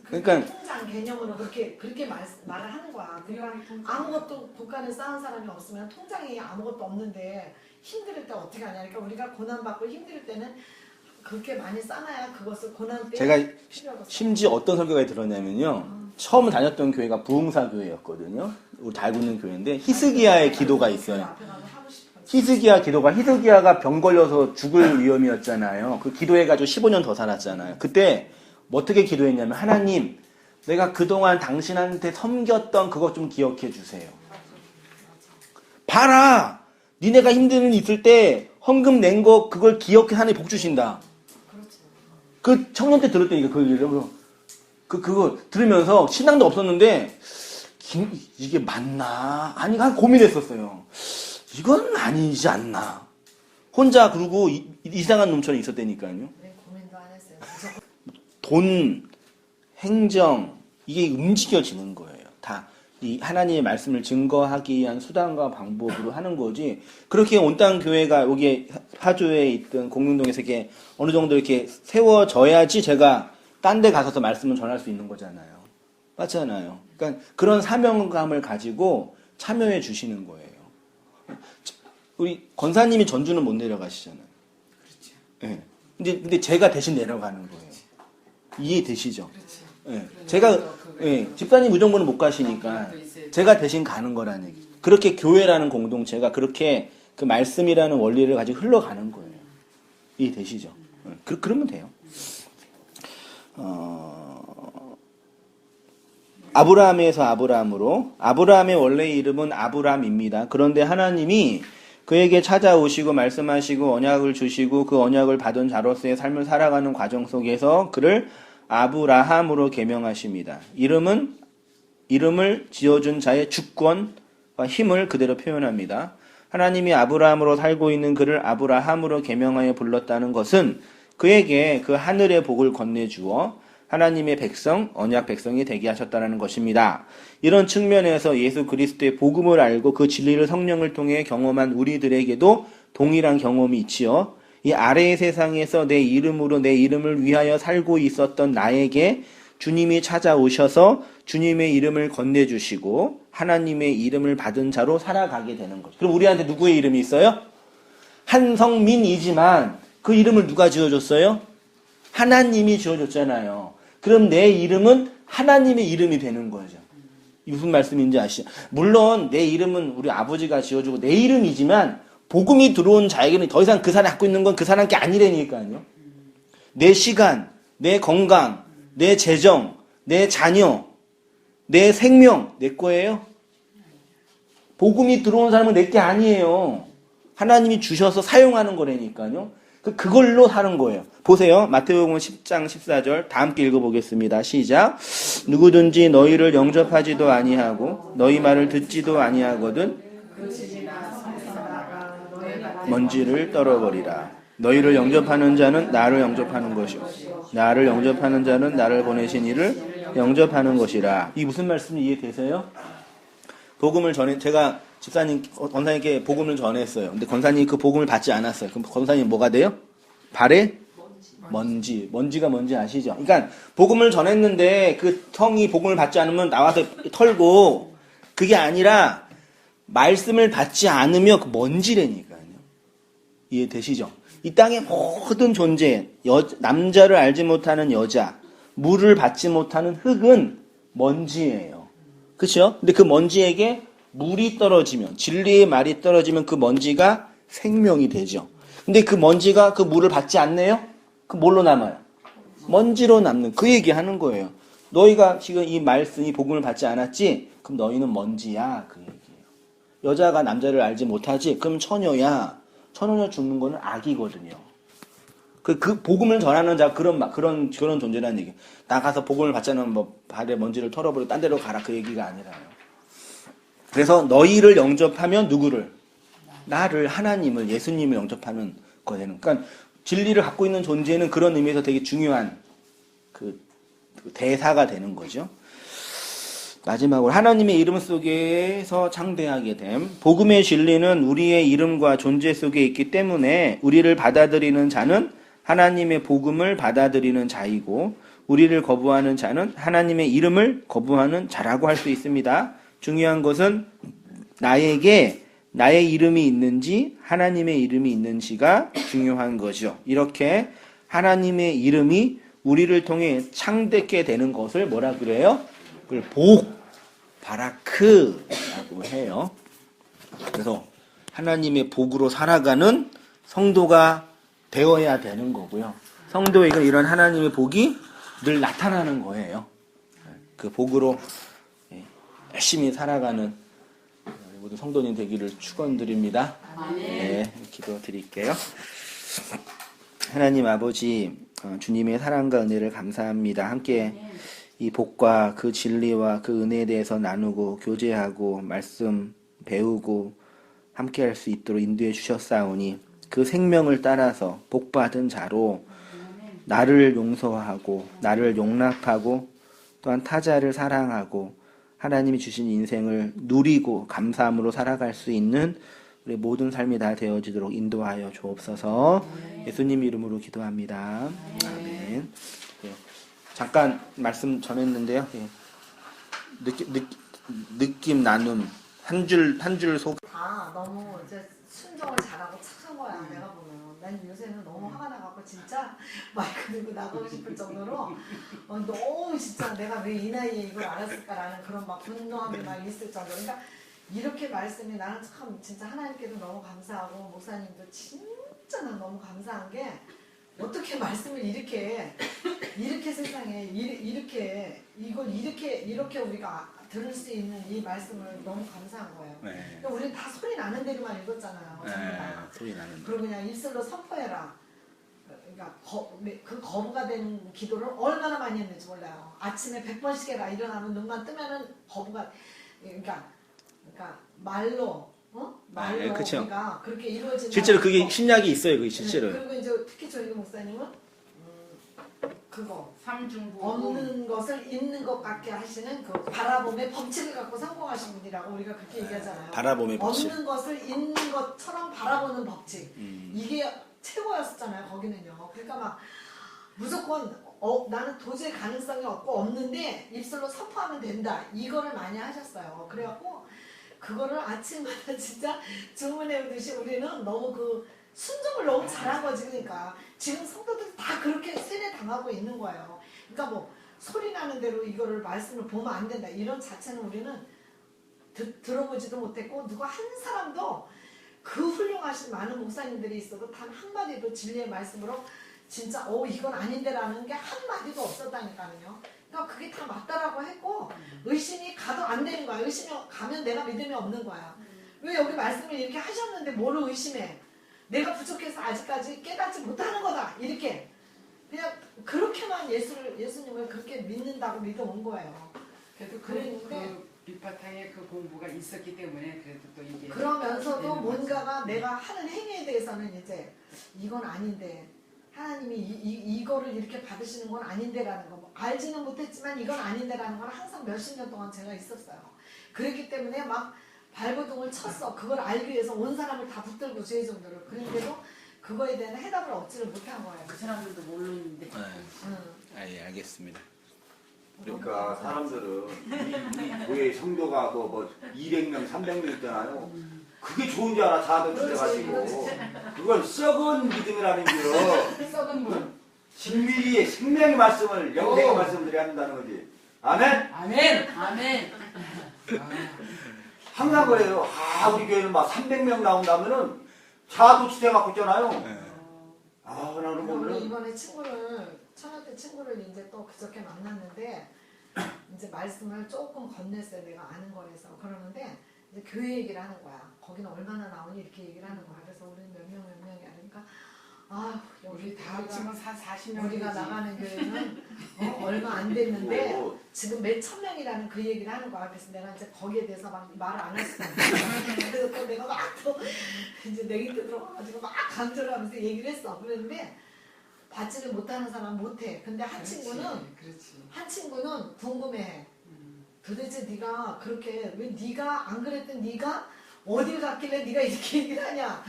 그러니까 통장 개념으로 그렇게 말을 하는 거야. 그러니까 아무것도 국간에 쌓은 사람이 없으면 통장에 아무것도 없는데 힘들 때 어떻게 하냐. 그러니까 우리가 고난받고 힘들 때는 그렇게 많이 쌓아야 그것을 고난 때 제가 필요하고 심지어 어떤 설교가 들었냐면요. 처음 다녔던 교회가 부흥사 교회였거든요. 우리 다 알고 있는 교회인데 히스기야의 기도가 있어요. 히스기야가 병 걸려서 죽을 위험이었잖아요. 그 기도해가지고 15년 더 살았잖아요. 그때 어떻게 기도했냐면 하나님 내가 그동안 당신한테 섬겼던 그것 좀 기억해 주세요. 봐라! 니네가 힘든 일 있을 때 헌금 낸 거 그걸 기억해 하나님 복 주신다. 그 청년 때 들었다니까 그 얘기를. 그거 들으면서 신앙도 없었는데 이게 맞나? 아니 한 고민했었어요. 이건 아니지 않나. 혼자 그러고 이상한 놈처럼 있었다니까요. 고민도 안 했어요. 돈, 행정 이게 움직여지는 거예요. 다 이 하나님의 말씀을 증거하기 위한 수단과 방법으로 하는 거지. 그렇게 온 땅 교회가 여기 파주에 있던 공릉동에서 이렇게 어느 정도 이렇게 세워져야지 제가 딴 데 가서도 말씀을 전할 수 있는 거잖아요. 맞잖아요. 그러니까 그런 사명감을 가지고 참여해 주시는 거예요. 우리 권사님이 전주는 못 내려가시잖아요. 그렇죠. 예. 근데 제가 대신 내려가는 거예요. 이해되시죠? 예. 제가 집사님 무정부는 못 가시니까 제가 대신 가는 거라는 얘기. 그렇게 교회라는 공동체가 그렇게 그 말씀이라는 원리를 가지고 흘러가는 거예요. 이해되시죠? 그러면 돼요. 아브라함에서 아브라함으로 아브라함의 원래 이름은 아브람입니다. 그런데 하나님이 그에게 찾아오시고 말씀하시고 언약을 주시고 그 언약을 받은 자로서의 삶을 살아가는 과정 속에서 그를 아브라함으로 계명하십니다. 이름을 지어준 자의 주권과 힘을 그대로 표현합니다. 하나님이 아브라함으로 살고 있는 그를 아브라함으로 계명하여 불렀다는 것은 그에게 그 하늘의 복을 건네주어 하나님의 백성, 언약 백성이 되게 하셨다는 것입니다. 이런 측면에서 예수 그리스도의 복음을 알고 그 진리를 성령을 통해 경험한 우리들에게도 동일한 경험이 있지요. 이 아래의 세상에서 내 이름을 위하여 살고 있었던 나에게 주님이 찾아오셔서 주님의 이름을 건네주시고 하나님의 이름을 받은 자로 살아가게 되는 거죠. 그럼 우리한테 누구의 이름이 있어요? 한성민이지만 그 이름을 누가 지어줬어요? 하나님이 지어줬잖아요. 그럼 내 이름은 하나님의 이름이 되는 거죠. 무슨 말씀인지 아시죠? 물론 내 이름은 우리 아버지가 지어주고 내 이름이지만 복음이 들어온 자에게는 더 이상 그 사람이 갖고 있는 건 그 사람 게 아니라니까요. 내 시간, 내 건강, 내 재정, 내 자녀, 내 생명 내 거예요. 복음이 들어온 사람은 내 게 아니에요. 하나님이 주셔서 사용하는 거라니까요. 그걸로 사는 거예요. 보세요. 마태복음 10장 14절 다 함께 읽어보겠습니다. 시작. 누구든지 너희를 영접하지도 아니하고 너희 말을 듣지도 아니하거든 먼지를 떨어버리라. 너희를 영접하는 자는 나를 영접하는 것이요 나를 영접하는 자는 나를 보내신 이를 영접하는 것이라. 이 무슨 말씀이 이해되세요? 복음을 제가 집사님, 권사님께 복음을 전했어요. 근데 권사님이 그 복음을 받지 않았어요. 그럼 권사님 뭐가 돼요? 발에 먼지가 뭔지 아시죠? 그러니까 복음을 전했는데 그 성이 복음을 받지 않으면 나와서 털고, 그게 아니라 말씀을 받지 않으면 그 먼지라니까요. 이해되시죠? 이 땅의 모든 존재, 남자를 알지 못하는 여자, 물을 받지 못하는 흙은 먼지예요. 그렇죠? 근데 그 먼지에게 물이 떨어지면, 진리의 말이 떨어지면 그 먼지가 생명이 되죠. 근데 그 먼지가 그 물을 받지 않네요? 그 뭘로 남아요? 먼지로 남는, 그 얘기하는 거예요. 너희가 지금 이 말씀, 이 복음을 받지 않았지? 그럼 너희는 먼지야, 그 얘기예요. 여자가 남자를 알지 못하지? 그럼 처녀야. 처녀 죽는 거는 악이거든요. 그 복음을 전하는 자, 그런 존재라는 얘기. 나가서 복음을 받지 않으면 뭐 발에 먼지를 털어버리고 딴 데로 가라, 그 얘기가 아니라요. 그래서 너희를 영접하면 누구를? 나를, 하나님을, 예수님을 영접하는 거예요. 그러니까 진리를 갖고 있는 존재는 그런 의미에서 되게 중요한 그 대사가 되는 거죠. 마지막으로 하나님의 이름 속에서 창대하게 됨. 복음의 진리는 우리의 이름과 존재 속에 있기 때문에 우리를 받아들이는 자는 하나님의 복음을 받아들이는 자이고, 우리를 거부하는 자는 하나님의 이름을 거부하는 자라고 할 수 있습니다. 중요한 것은 나에게 나의 이름이 있는지 하나님의 이름이 있는지가 중요한 거죠. 이렇게 하나님의 이름이 우리를 통해 창대케 되는 것을 뭐라 그래요? 그걸 바라크라고 해요. 그래서 하나님의 복으로 살아가는 성도가 되어야 되는 거고요. 성도에게 이런 하나님의 복이 늘 나타나는 거예요. 그 복으로 열심히 살아가는 모든 성도님 되기를 축원드립니다. 네, 기도드릴게요. 하나님 아버지, 주님의 사랑과 은혜를 감사합니다. 함께 이 복과 그 진리와 그 은혜에 대해서 나누고 교제하고 말씀 배우고 함께 할 수 있도록 인도해 주셨사오니 그 생명을 따라서 복받은 자로 나를 용서하고 나를 용납하고 또한 타자를 사랑하고 하나님이 주신 인생을 누리고 감사함으로 살아갈 수 있는 우리 모든 삶이 다 되어지도록 인도하여 주옵소서. 예수님 이름으로 기도합니다. 아멘. 네. 잠깐 말씀 전했는데요. 네. 느낌 나눔 한 줄 속. 다 너무 이제 순종을 잘하고 착한 거야. 내가 보면 난 요새는 너무 화가 나갖고 진짜 마이크 들고 나가고 싶을 정도로 너무 진짜 내가 왜 이 나이에 이걸 알았을까라는 그런 막 분노함이 막 있을 정도. 그러니까 이렇게 말씀이 나는 참 진짜 하나님께도 너무 감사하고 목사님도 진짜 난 너무 감사한 게 어떻게 말씀을 이렇게 세상에 이렇게 이걸 이렇게 우리가 들을 수 있는 이 말씀을 너무 감사한 거예요. 네. 그러니까 우리는 다 소리 나는 대로만 읽었잖아요. 전부 다. 소리 나는. 그리고 그냥 입술로 선포해라. 그러니까 그 거부가 된 기도를 얼마나 많이 했는지 몰라요. 아침에 100번씩 해라. 일어나면 눈만 뜨면은 거부가 그러니까 말로 네, 그쵸. 우리가 그렇게 이루어진다. 실제로 그게 신약이 있어요. 그게 실제로. 그리고 이제 특히 저희 목사님은 그거 삼중부 없는 것을 있는 것 같게 하시는 그 바라봄의 법칙을 갖고 성공하신 분이라고 우리가 그렇게 얘기하잖아요. 바라봄의 법칙. 없는 것을 있는 것처럼 바라보는 법칙. 이게 최고였었잖아요. 거기는요. 그러니까 막 무조건 나는 도저히 가능성이 없고 없는데 입술로 선포하면 된다. 이거를 많이 하셨어요. 그래갖고 그거를 아침마다 진짜 주문해오듯이 우리는 너무 그 순종을 너무 잘한 거지. 그러니까 지금 성도들이 다 그렇게 세뇌당하고 있는 거예요. 그러니까 뭐 소리 나는 대로 이거를 말씀을 보면 안 된다. 이런 자체는 우리는 들어보지도 못했고 누가 한 사람도 그 훌륭하신 많은 목사님들이 있어도 단 한마디도 진리의 말씀으로 진짜 이건 아닌데라는 게 한마디도 없었다니까요. 그러니까 그게 다 맞다라고 했고 의심이 가도 안 되는 거야. 의심이 가면 내가 믿음이 없는 거야. 왜 여기 말씀을 이렇게 하셨는데 뭐를 의심해? 내가 부족해서 아직까지 깨닫지 못하는 거다. 이렇게 그냥 그렇게만 예수님을 그렇게 믿는다고 믿어온 거예요. 그래도 그랬는데 그 밑바탕에 그 공부가 있었기 때문에 그래도 또 이게 그러면서도 되는 거지. 뭔가가 내가 하는 행위에 대해서는 이제 이건 아닌데 하나님이 이거를 이렇게 받으시는 건 아닌데라는 거, 뭐 알지는 못했지만 이건 아닌데라는 건 항상 몇십 년 동안 제가 있었어요. 그렇기 때문에 막 발버둥을 쳤어. 그걸 알기 위해서 온 사람을 다 붙들고 죄 정도로. 그런데도 그거에 대한 해답을 얻지를 못한 거예요. 그 사람들도 모르는데. 네. 응. 예, 알겠습니다. 그러니까 사람들은 우리 교회 성도가 뭐 200명, 300명 있잖아요. 그게 좋은 줄 알아, 자아도 들여가지고. 그건 썩은 믿음이라는 게요. 썩은 물. 진리의 생명의 말씀을, 영생의 말씀을 드려야 한다는 거지. 아멘? 아멘. 아멘. 항상 그래요. 우리 교회는 막 300명 나온다면은 자아도 지대갖고 있잖아요. 나는 우리 오늘 이번에 처녀 때 친구를 이제 또 그저께 만났는데 이제 말씀을 조금 건넸어요. 내가 아는 거라서. 그러는데 이제 교회 얘기를 하는 거야. 거기는 얼마나 나오니 이렇게 얘기를 하는 거야. 그래서 우리는 몇 명이 하니까 우리 다 합치면 40명. 우리가 나가는 교회는 얼마 안 됐는데 지금 몇 천 명이라는 그 얘기를 하는 거야. 그래서 내가 이제 거기에 대해서 막 말을 안 할 수가 없어. 그래서 또 내가 막 또 이제 내기 때 들어가가지고 막 강조를 하면서 얘기를 했어. 그랬는데 받지를 못하는 사람 못해. 근데 한 친구는 궁금해해. 도대체 네가 그렇게 왜 네가 안 그랬던 네가 어딜 갔길래 네가 이렇게 얘기를 하냐.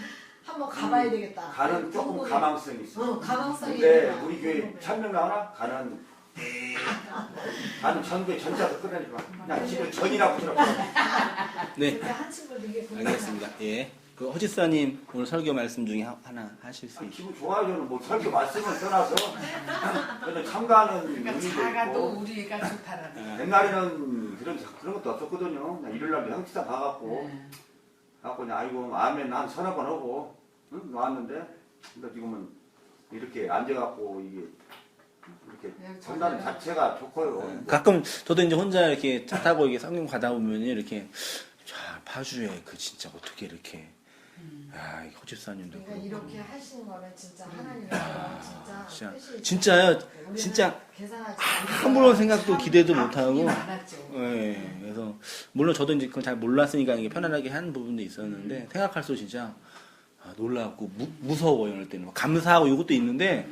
한번 가봐야 되겠다. 가는 조금 궁금해. 가망성이 있어. 가망성이 근데 있구나. 우리 교회 궁금해. 1000명 나오나? 가는 전교에 전자도 끝내지 마. 그냥 집에 전이나 붙이라고. 네, 그때 한 친구도 이게 궁금해. 알겠습니다. 예. 그 허지사님 오늘 설교 말씀 중에 하나 하실 수 있어요? 기분 좋아요. 저는 뭐 설교 말씀을 떠나서 저는 참가하는 그러니까 의미도 자가 또 있고 우리가 좋다라는. 옛날에는 그런 것도 없었거든요. 그냥 일요일날 형식사 가갖고 그냥 아이고 아멘 한 서너 번 하고 나왔는데 근데 지금은 이렇게 앉아갖고 이게 이렇게 전달 자체가 좋고요. 가끔 저도 이제 혼자 이렇게 차 타고 이게 성경 가다 보면 이렇게 자 파주에 그 진짜 어떻게 이렇게 이 허집사님도 그러니까 이렇게 하시는 거는 진짜 하나님의 진짜 뜻이 진짜요. 우리는 진짜 계산하지 아무런 생각도 기대도 다 못하고. 분이 많았죠. 예, 그래서 물론 저도 이제 그건 잘 몰랐으니까 이게 편안하게 하는 부분도 있었는데 생각할수록 진짜 놀랍고 무서워요. 이럴 때는 감사하고 이것도 있는데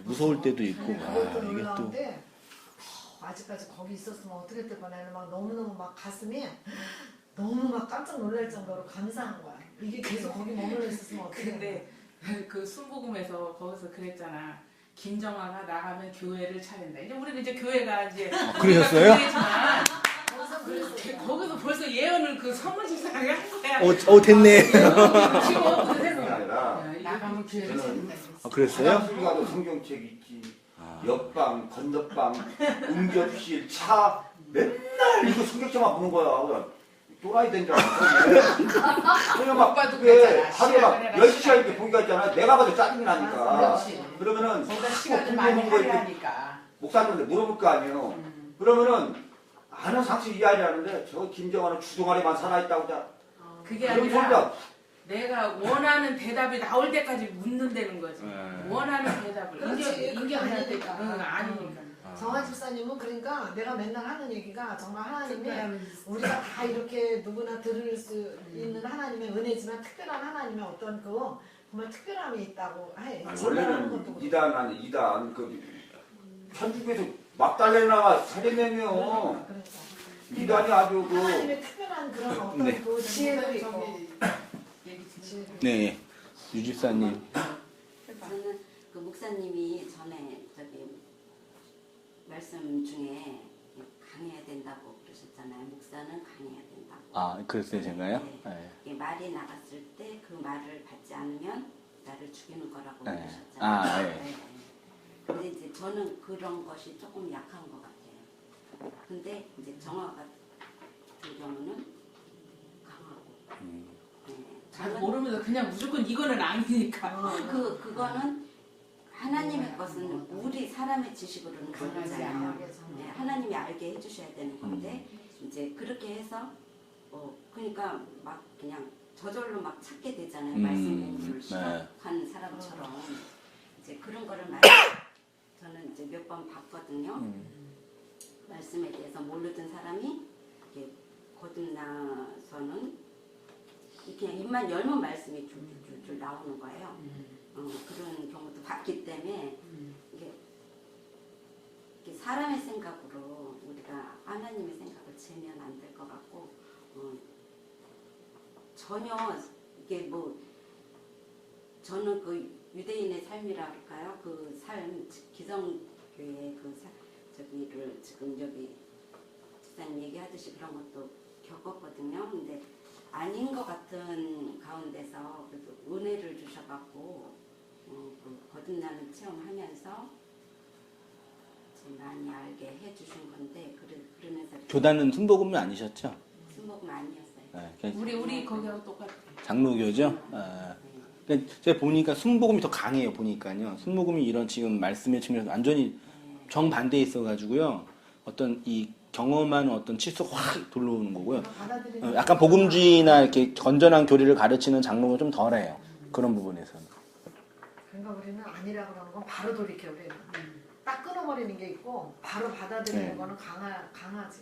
무서울 때도 있고 그것도 이게 또 놀라운데 아직까지 거기 있었으면 어떻게 될 뻔했나 막 너무너무 막 가슴이 너무 막 깜짝 놀랄 정도로 감사한 거야. 이게 계속 거기 머물러 있었으면 어떻게 근데 그 순복음에서 거기서 그랬잖아. 김정아가 나가면 교회를 차린다. 이제 우리는 이제 교회가 이제 그러셨어요? 교회지만 항상 그랬어. 거기서 벌써 예언을 그 선문집사람이 한 거야. 됐네. 지금 그게 어떻게 아니라 나가면 교회를 저는 차린다. 그랬어요? 화장실 가도 성경책 있지. 옆방, 건너방, 응접실, 차 맨날 이거 성경책만 보는 거야. 또라이 된 줄 알았어. 그냥 막 그게 하루에 막 10시간 이렇게 보기가 있잖아. 내가 봐도 짜증이 나니까. 그렇지. 그러면은 거기다 자꾸 시간을 많이 궁금한 거 이렇게 할애하니까. 목사님한테 물어볼 거 아니에요. 그러면은 아는 상식 이해하려는데 저 김정환은 주둥아리만 살아있다고 그냥 그게 그런 아니라 소리야. 내가 원하는 대답이 나올 때까지 묻는다는 거지. 원하는 대답을 그렇지. 그게 아니니까. 아니니까. 정한 집사님은 그러니까 내가 맨날 하는 얘기가 정말 하나님이 우리가 다 이렇게 누구나 들을 수 있는 하나님의 은혜지만 특별한 하나님의 어떤 그 정말 특별함이 있다고 해. 원래는 이단 그 천주교에서 막 달려나가 세례명이요. 그러니까. 이단이 아주 그 하나님의 특별한 그런 어떤 네. 그 지혜도 있고. 네, 유집사님. 저는 그 목사님이 전에 말씀 중에 강해야 된다고 그러셨잖아요. 목사는 강해야 된다고. 그랬어요, 제가요? 네. 이게 말이 나갔을 때 그 말을 받지 않으면 나를 죽이는 거라고 네. 그러셨잖아요. 네. 네. 근데 이제 저는 그런 것이 조금 약한 것 같아요. 근데 이제 정화 같은 경우는 강하고. 네. 잘 모르면서 그냥 무조건 이거는 아니니까. 그거는 하나님의 것은 우리 사람의 지식으로는 모르잖아요. 네, 하나님이 알게 해주셔야 되는 건데 이제 그렇게 해서 그러니까 막 그냥 저절로 막 찾게 되잖아요. 말씀 공부를 시작한 사람처럼 이제 그런 거를 저는 이제 몇 번 봤거든요. 말씀에 대해서 모르던 사람이 이렇게 거듭나서는 그냥 입만 열면 말씀이 줄줄줄 나오는 거예요. 그런 경우도 봤기 때문에 이게 사람의 생각으로 우리가 하나님의 생각을 재면 안 될 것 같고 전혀 이게 뭐 저는 그 유대인의 삶이라 할까요? 그 삶 기성교회의 저기를 지금 여기 집사님 얘기하듯이 그런 것도 겪었거든요. 근데 아닌 것 같은 가운데서 그래도 은혜를 주셔갖고 그 거듭나는 체험하면서 많이 알게 해주신 건데 그러면서 교단은 순복음이 아니셨죠? 순복음 아니었어요. 네, 그냥 우리 거기하고 똑같아. 장로교죠. 그러니까 제가 보니까 순복음이 더 강해요. 보니까요. 순복음이 이런 지금 말씀의 측면에서 완전히 정반대에 있어가지고요. 어떤 이 경험하는 어떤 치수가 확 돌아오는 거고요. 약간 복음주의나 이렇게 건전한 교리를 가르치는 장로는 좀 덜해요. 그런 부분에서는. 그러니까 우리는 아니라고 그러는 건 바로 돌이켜 우리는. 딱 끊어버리는 게 있고 바로 받아들이는 네. 거는 강하지.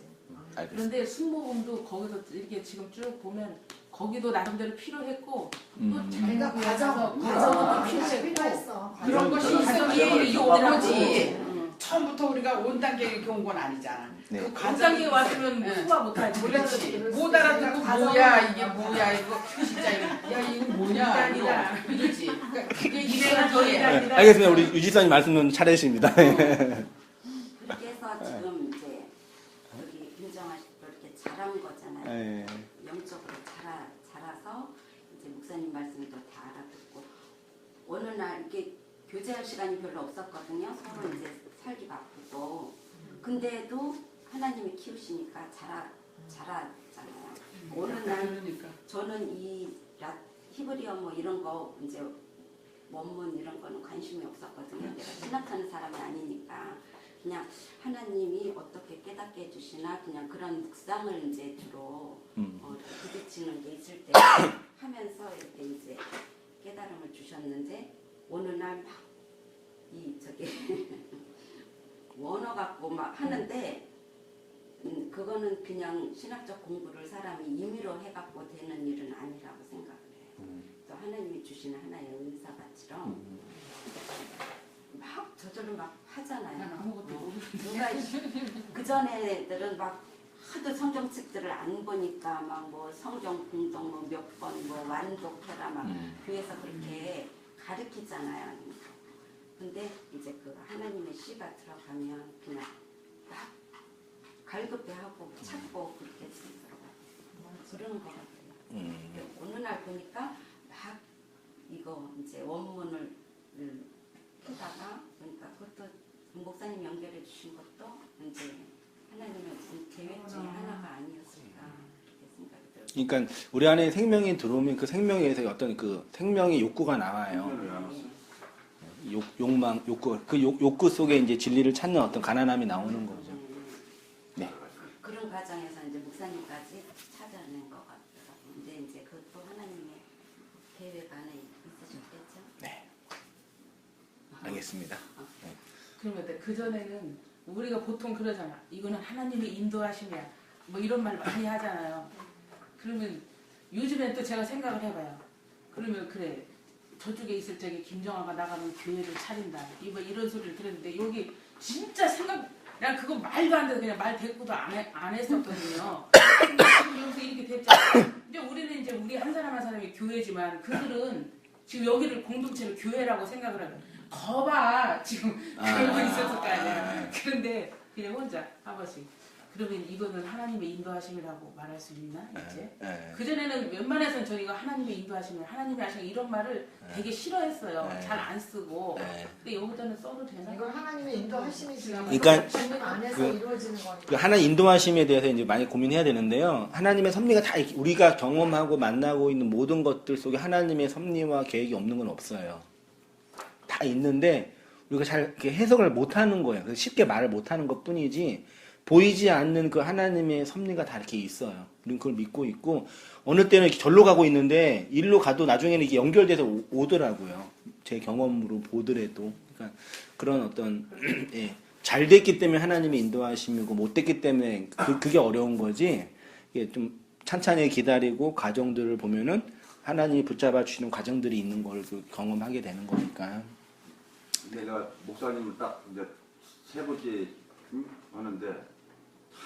알겠습니다. 그런데 순복음도 거기서 이렇게 지금 쭉 보면 거기도 나름대로 필요했고 또 그러니까 장로교회에서 과정은 필요했고 필요했어. 그런 것이 가정이 있었기에 이혼을 거지. 처음부터 우리가 온 단계에 이렇게 온 건 아니잖아. 네. 그 간장에 과정이 왔으면 네. 후화 못하지. 그렇지. 그럴 못 수 알아듣고 있으니까 뭐야 이게 뭐야 이거 진짜 야 이거 뭐냐 아니다. 이거 이러지. 그러니까 그게 이래가 저래가 이해가 아니라 알겠습니다. 우리 유지사님 말씀은 차례십니다. 그렇게 해서 지금 이제 여기 김정하씨도 이렇게 자란 거잖아요. 네. 영적으로 자라서 이제 목사님 말씀도 다 알아듣고 어느 날 이렇게 교제할 시간이 별로 없었거든요. 서로 이제 살기 바쁘고 근데도 하나님이 키우시니까 자라잖아요. 어느 날 그러니까 저는 이 히브리어 뭐 이런 거 이제 원문 이런 거는 관심이 없었거든요. 내가 신학하는 사람이 아니니까 그냥 하나님이 어떻게 깨닫게 해주시나 그냥 그런 묵상을 이제 주로 부딪히는 게 있을 때 하면서 이렇게 이제 깨달음을 주셨는데 어느 날 막 이 저기 원어 갖고 막 하는데 그거는 그냥 신학적 공부를 사람이 임의로 해갖고 되는 일은 아니라고 생각을 해요. 또 하나님이 주시는 하나의 은사같이럼 막 저절로 막 하잖아요. 난 아무것도 모르는데. 누가 그 전에들은 막 하도 성경책들을 안 보니까 막 뭐 성경 공동 뭐 몇 번 뭐 완독해라 막 교회에서 그렇게 가르치잖아요. 근데 이제 그 하나님의 씨가 들어가면 그냥 막 갈급해하고 찾고 그렇게 들어가요. 그런 것 같아요. 어느 날 보니까 막 이거 이제 원문을 펴다가 보니까 그것도 목사님 연결해 주신 것도 이제 하나님의 무슨 계획 중에 하나가 아니었을까 그렇게 생각이 들어요. 그러니까 우리 안에 생명이 들어오면 그 생명에서 어떤 그 생명의 욕구가 나와요. 욕망, 욕구, 그 욕구 속에 이제 진리를 찾는 어떤 가난함이 나오는 거죠. 네. 그런 과정에서 이제 목사님까지 찾아낸 것 같아요. 근데 이제 그것도 하나님의 계획 안에 있으셨겠죠? 네. 알겠습니다. 그러면 그 전에는 우리가 보통 그러잖아. 이거는 하나님의 인도하심이야. 뭐 이런 말 많이 하잖아요. 그러면 요즘엔 또 제가 생각을 해봐요. 그러면 그래 저쪽에 있을 적에 김정아가 나가면 교회를 차린다. 이런 소리를 들었는데 여기 진짜 난 그거 말도 안 돼. 그냥 말 대꾸도 안 했었거든요. 지금 여기서 이렇게 됐잖아. 근데 우리는 이제 우리 한 사람 한 사람이 교회지만 그들은 지금 여기를 공동체를 교회라고 생각을 하는. 거봐 지금 그러고 있었을 거 아니야. 그런데 그냥 혼자 아버지. 그러면 이거는 하나님의 인도하심이라고 말할 수 있나 이제? 그전에는 웬만해서는 저희가 하나님의 인도하심을 하나님이 하시는 이런 말을 되게 싫어했어요. 잘 안 쓰고. 근데 여기다는 써도 되나? 이건 하나님의 인도하심이지만 그러니까 주님 안에서 그- 이루어지는 거니까. 그 하나님 인도하심에 대해서 이제 많이 고민해야 되는데요. 하나님의 섭리가 다 우리가 경험하고 만나고 있는 모든 것들 속에 하나님의 섭리와 계획이 없는 건 없어요. 다 있는데 우리가 잘 이렇게 해석을 못하는 거예요. 그래서 쉽게 말을 못하는 것뿐이지. 보이지 않는 그 하나님의 섭리가 다 이렇게 있어요. 우리는 그걸 믿고 있고 어느 때는 이렇게 절로 가고 있는데 일로 가도 나중에는 이게 연결돼서 오더라고요. 제 경험으로 보더라도. 그러니까 그런 어떤 예, 잘 됐기 때문에 하나님의 인도하심이고 못 됐기 때문에 그게 어려운 거지. 이게 좀 찬찬히 기다리고 과정들을 보면은 하나님이 붙잡아 주시는 과정들이 있는 걸 그 경험하게 되는 거니까. 내가 목사님을 딱 이제 세 번째 하는데